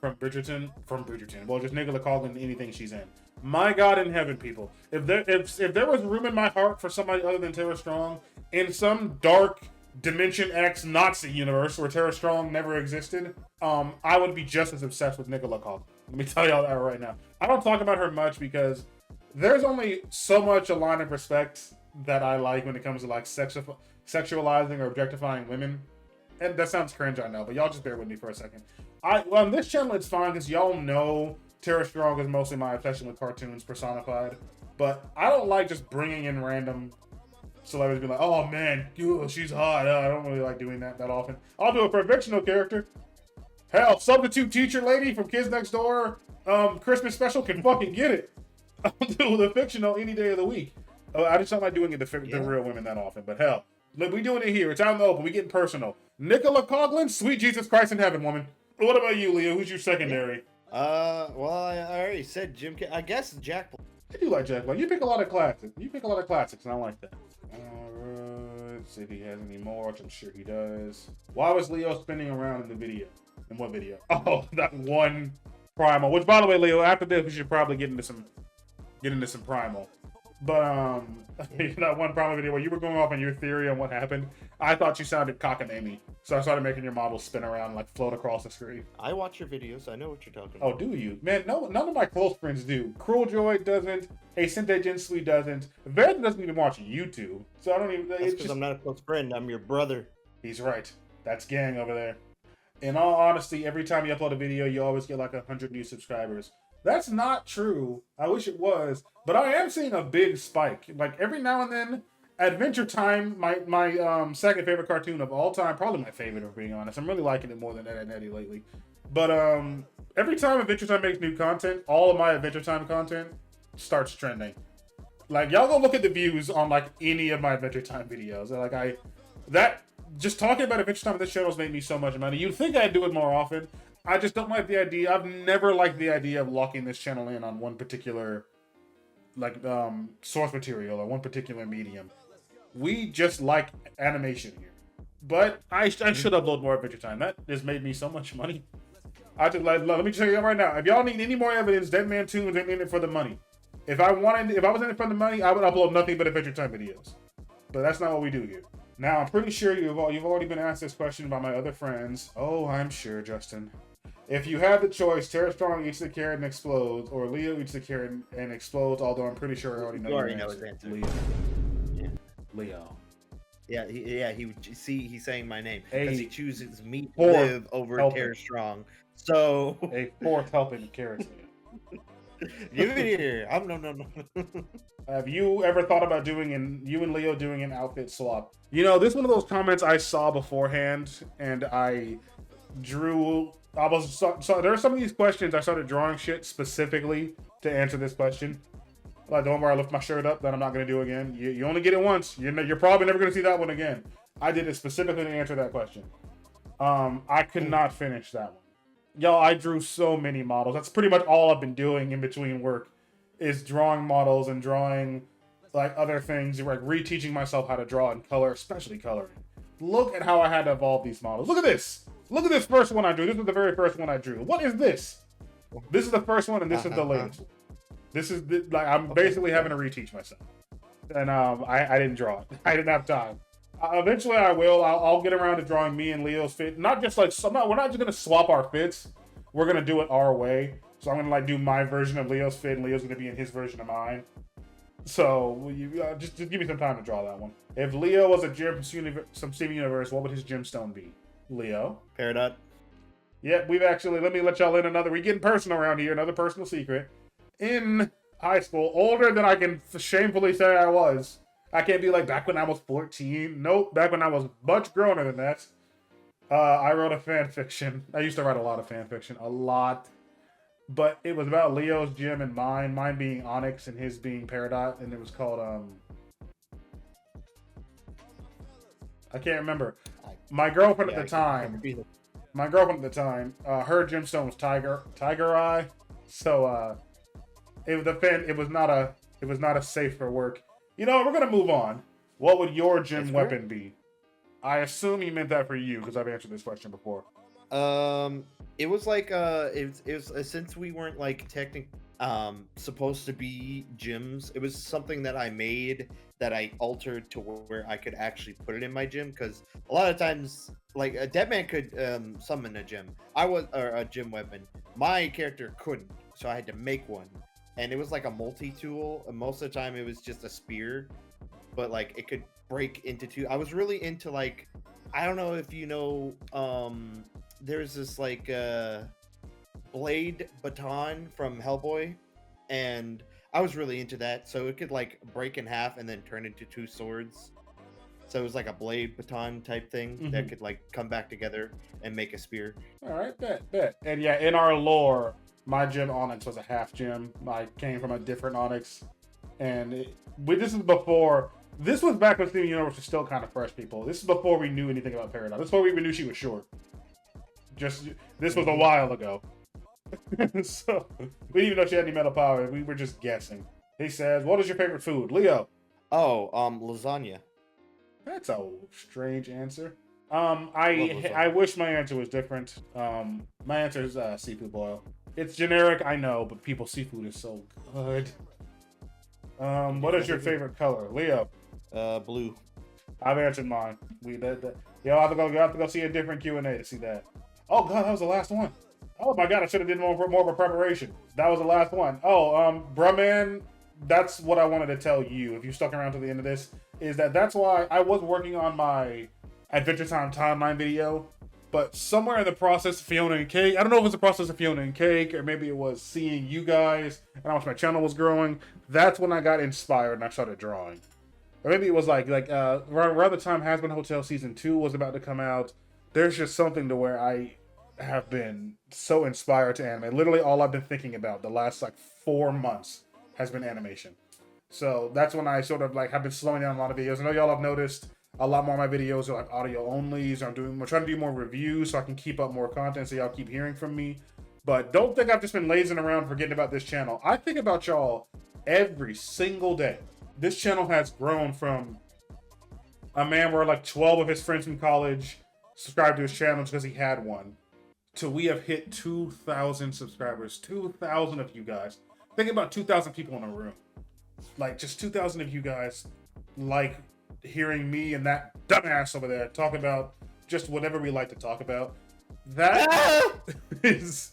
from Bridgerton. Well, just Nicola Coughlan, anything she's in. My God in heaven, people. If there was room in my heart for somebody other than Tara Strong in some dark Dimension X Nazi universe where Tara Strong never existed, I would be just as obsessed with Nicola Coughlan. Let me tell y'all that right now. I don't talk about her much because there's only so much a line of respect that I like when it comes to like sexualizing or objectifying women. And that sounds cringe, I know, but y'all just bear with me for a second. On this channel, it's fine because y'all know Tara Strong is mostly my obsession with cartoons personified. But I don't like just bringing in random celebrities being like, oh man, she's hot. I don't really like doing that often. I'll do it for a fictional character. Hell, substitute teacher lady from Kids Next Door Christmas special can fucking get it. I'll do the fictional any day of the week. I just don't like doing it the real women that often, but hell. Look, we doing it here. It's out in the open. We getting personal. Nicola Coughlan, sweet Jesus Christ in heaven, woman. What about you, Leo? Who's your secondary? Well, I already said Jim. I guess Jack Black. I do like Jack Black. You pick a lot of classics. And I like that. Let's see if he has any more, which I'm sure he does. Why was Leo spinning around in the video? In what video? Oh, that one Primal. Which, by the way, Leo, after this, we should probably get into some Primal. But that one Primal video where you were going off on your theory on what happened, I thought you sounded cockamamie, so I started making your model spin around and like float across the screen. I watch your videos. I know what you're talking about. Oh, do you? Man, no, none of my close friends do. Cruel Joy doesn't. Ascente Gensui doesn't. Verda doesn't even watch YouTube, so I don't even. That's because I'm not a close friend. I'm your brother. He's right. That's gang over there. In all honesty, every time you upload a video, you always get like 100 new subscribers. That's not true. I wish it was, but I am seeing a big spike. Like every now and then, Adventure Time, my second favorite cartoon of all time, probably my favorite, if being honest. I'm really liking it more than Ed, Edd n Eddy lately. But every time Adventure Time makes new content, all of my Adventure Time content starts trending. Like y'all go look at the views on like any of my Adventure Time videos. Like just talking about Adventure Time on this channel has made me so much money. You'd think I'd do it more often. I just don't like the idea. I've never liked the idea of locking this channel in on one particular like source material or one particular medium. We just like animation here. But I should upload more Adventure Time. That has made me so much money. Let me tell you right now. If y'all need any more evidence, Deadmantoons ain't in it for the money. If I was in it for the money, I would upload nothing but Adventure Time videos. But that's not what we do here. Now, I'm pretty sure you've already been asked this question by my other friends. Oh, I'm sure, Justin. If you had the choice, Tara Strong eats the carrot and explodes, or Leo eats the carrot and explodes, although I'm pretty sure I already know your answer. Leo. Yeah. Leo. Yeah, he's saying my name. Because he chooses me to Live live over Tara Strong. So a fourth helping of carrots, Leo. Give it here. No. Have you ever thought about you and Leo doing an outfit swap? You know, this is one of those comments I saw beforehand, and I drew. There are some of these questions I started drawing shit specifically to answer this question. Like the one where I lift my shirt up that I'm not going to do again. You only get it once. You're probably never going to see that one again. I did it specifically to answer that question. I could not finish that one. Y'all, I drew so many models. That's pretty much all I've been doing in between work is drawing models and drawing like other things, like reteaching myself how to draw and color, especially coloring. Look at how I had to evolve these models. Look at this. Look at this first one I drew. This was the very first one I drew. What is this? This is the first one, and this is the latest one. This is like I'm basically having to reteach myself, and I didn't draw it. I didn't have time. Eventually, I will. I'll get around to drawing me and Leo's fit. Not just like we're not just gonna swap our fits. We're gonna do it our way. So I'm gonna like do my version of Leo's fit, and Leo's gonna be in his version of mine. So you just give me some time to draw that one. If Leo was a gem from Steven Universe, what would his gemstone be? Leo. Peridot. Yep, we've actually, let me let y'all in another, we getting personal around here, another personal secret. In high school, older than I can shamefully say I was. I can't be like back when I was 14. Nope, back when I was much growner than that. I wrote a fan fiction. I used to write a lot of fan fiction, a lot. But it was about Leo's gem and mine being Onyx and his being Peridot, and it was called, I can't remember. My girlfriend at the time, her gemstone was Tiger Eye. So it was not a safe for work. You know, we're gonna move on. What would your gem weapon be? I assume you meant that for you because I've answered this question before. It was like it was since we weren't like supposed to be gyms. It was something that I made that I altered to where I could actually put it in my gym, because a lot of times like a Deadman could summon a gym. Or a gym weapon. My character couldn't, so I had to make one. And it was like a multi-tool, and most of the time it was just a spear, but like it could break into two. I was really into like, I don't know if you know, there's this like blade baton from Hellboy, and I was really into that. So it could like break in half and then turn into two swords. So it was like a blade baton type thing that could like come back together and make a spear. All right, bet. And yeah, in our lore, my gem Onyx was a half gem. I came from a different Onyx, and this was back when Steven Universe was still kind of fresh, people. This is before we knew anything about Peridot. This is before we even knew she was short. This was a while ago. So we didn't even know she had any metal power. We were just guessing. He says, "What is your favorite food, Leo?" Oh, lasagna. That's a strange answer. I wish my answer was different. My answer is seafood boil. It's generic, I know, but people's seafood is so good. What is your favorite color, Leo? Blue. I've answered mine. You'll have to go see a different QnA to see that. Oh god, that was the last one. Oh my god, I should have did more of a preparation. That was the last one. Oh, Brahman, that's what I wanted to tell you. If you stuck around to the end of this, is that's why I was working on my Adventure Time timeline video. But somewhere in the process of Fiona and Cake, I don't know if it's the process of Fiona and Cake, or maybe it was seeing you guys and how much my channel was growing. That's when I got inspired and I started drawing. Or maybe it was like around the time Has Been Hotel Season 2 was about to come out. There's just something to where I have been so inspired to anime. Literally all I've been thinking about the last 4 months has been animation. So that's when I sort of have been slowing down a lot of videos. I know y'all have noticed a lot more of my videos are audio only, so I'm trying to do more reviews so I can keep up more content so y'all keep hearing from me. But don't think I've just been lazing around forgetting about this channel. I think about y'all every single day. This channel has grown from a man where 12 of his friends from college subscribed to his channel because he had one, to we have hit 2,000 subscribers. 2,000 of you guys. Think about 2,000 people in a room. Just 2,000 of you guys hearing me and that dumbass over there talk about just whatever we like to talk about. That is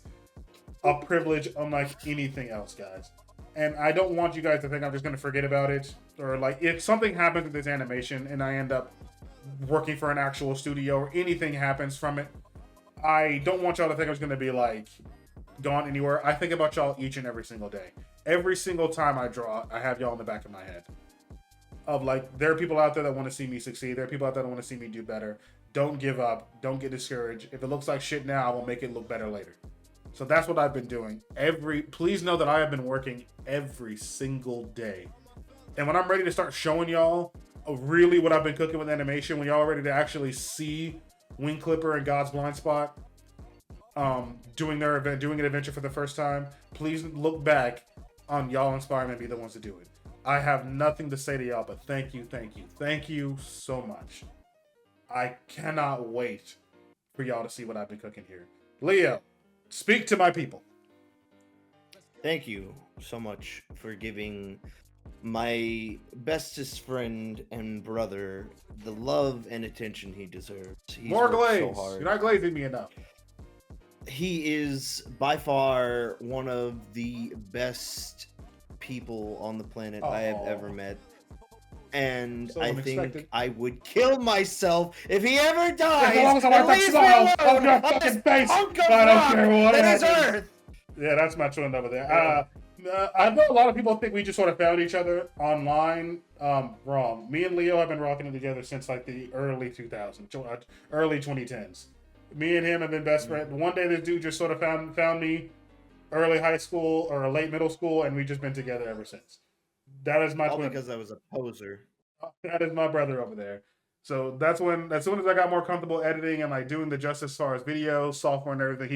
a privilege unlike anything else, guys. And I don't want you guys to think I'm just going to forget about it. Or if something happens with this animation and I end up working for an actual studio or anything happens from it, I don't want y'all to think I'm just going to be gone anywhere. I think about y'all each and every single day. Every single time I draw, I have y'all in the back of my head. Of there are people out there that want to see me succeed. There are people out there that want to see me do better. Don't give up. Don't get discouraged. If it looks like shit now, I will make it look better later. So that's what I've been doing. Please know that I have been working every single day. And when I'm ready to start showing y'all really what I've been cooking with animation, when y'all are ready to actually see Wing Clipper and God's Blind Spot doing an adventure for the first time, please look back on y'all inspire me to be the ones to do it. I have nothing to say to y'all, but thank you so much. I cannot wait for y'all to see what I've been cooking here. Leo, speak to my people. Thank you so much for giving my bestest friend and brother the love and attention he deserves. More glaze. So hard. You're not glazing me enough. he is by far one of the best people on the planet I have ever met. And So I think I would kill myself if he ever dies. As long as I wipe that smile on your fucking face, I don't care what happens. Earth. Yeah, that's my twin over there. I know a lot of people think we just sort of found each other online. Wrong. Me and Leo have been rocking it together since like the early 2000s, early 2010s. Me and him have been best friends. One day this dude just sort of found me early high school or late middle school, and we've just been together ever since. That is my twin. Because I was a poser. That is my brother over there. So that's when, as soon as I got more comfortable editing and like doing the Justice Stars video, software and everything,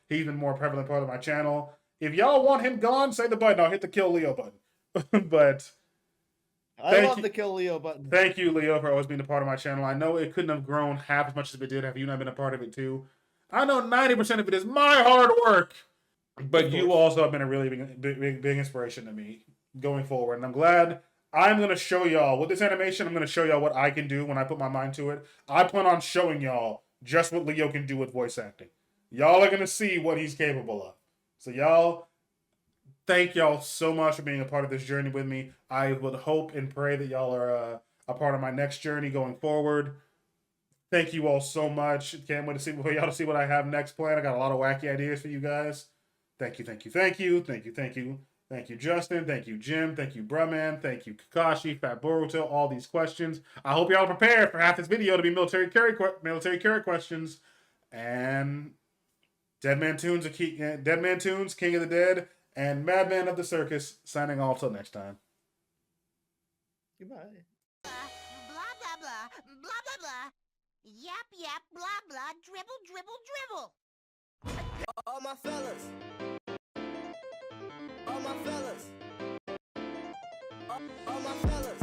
he's been more prevalent part of my channel. If y'all want him gone, say the button. I'll hit the kill Leo button. But I love the kill Leo button. Thank you, Leo, for always being a part of my channel. I know it couldn't have grown half as much as it did have you not been a part of it too. I know 90% of it is my hard work, but you also have been a really big inspiration to me going forward. And I'm glad. I'm going to show y'all, with this animation, I'm going to show y'all what I can do when I put my mind to it. I plan on showing y'all just what Leo can do with voice acting. Y'all are going to see what he's capable of. So y'all, thank y'all so much for being a part of this journey with me. I would hope and pray that y'all are a part of my next journey going forward. Thank you all so much. Can't wait for y'all to see what I have next planned. I got a lot of wacky ideas for you guys. Thank you, thank you, thank you, thank you, thank you. Thank you, Justin. Thank you, Jim. Thank you, Bruhman. Thank you, Kakashi, Fat Boruto. All these questions. I hope y'all are prepared for half this video to be military carry questions. And Deadmantoons, King of the Dead, and Madman of the Circus. Signing off till next time. Goodbye. Blah, blah, blah. Blah, blah, blah. Yap, yap, blah, blah. Dribble, dribble, dribble. All my fellas. All my fellas. All my fellas.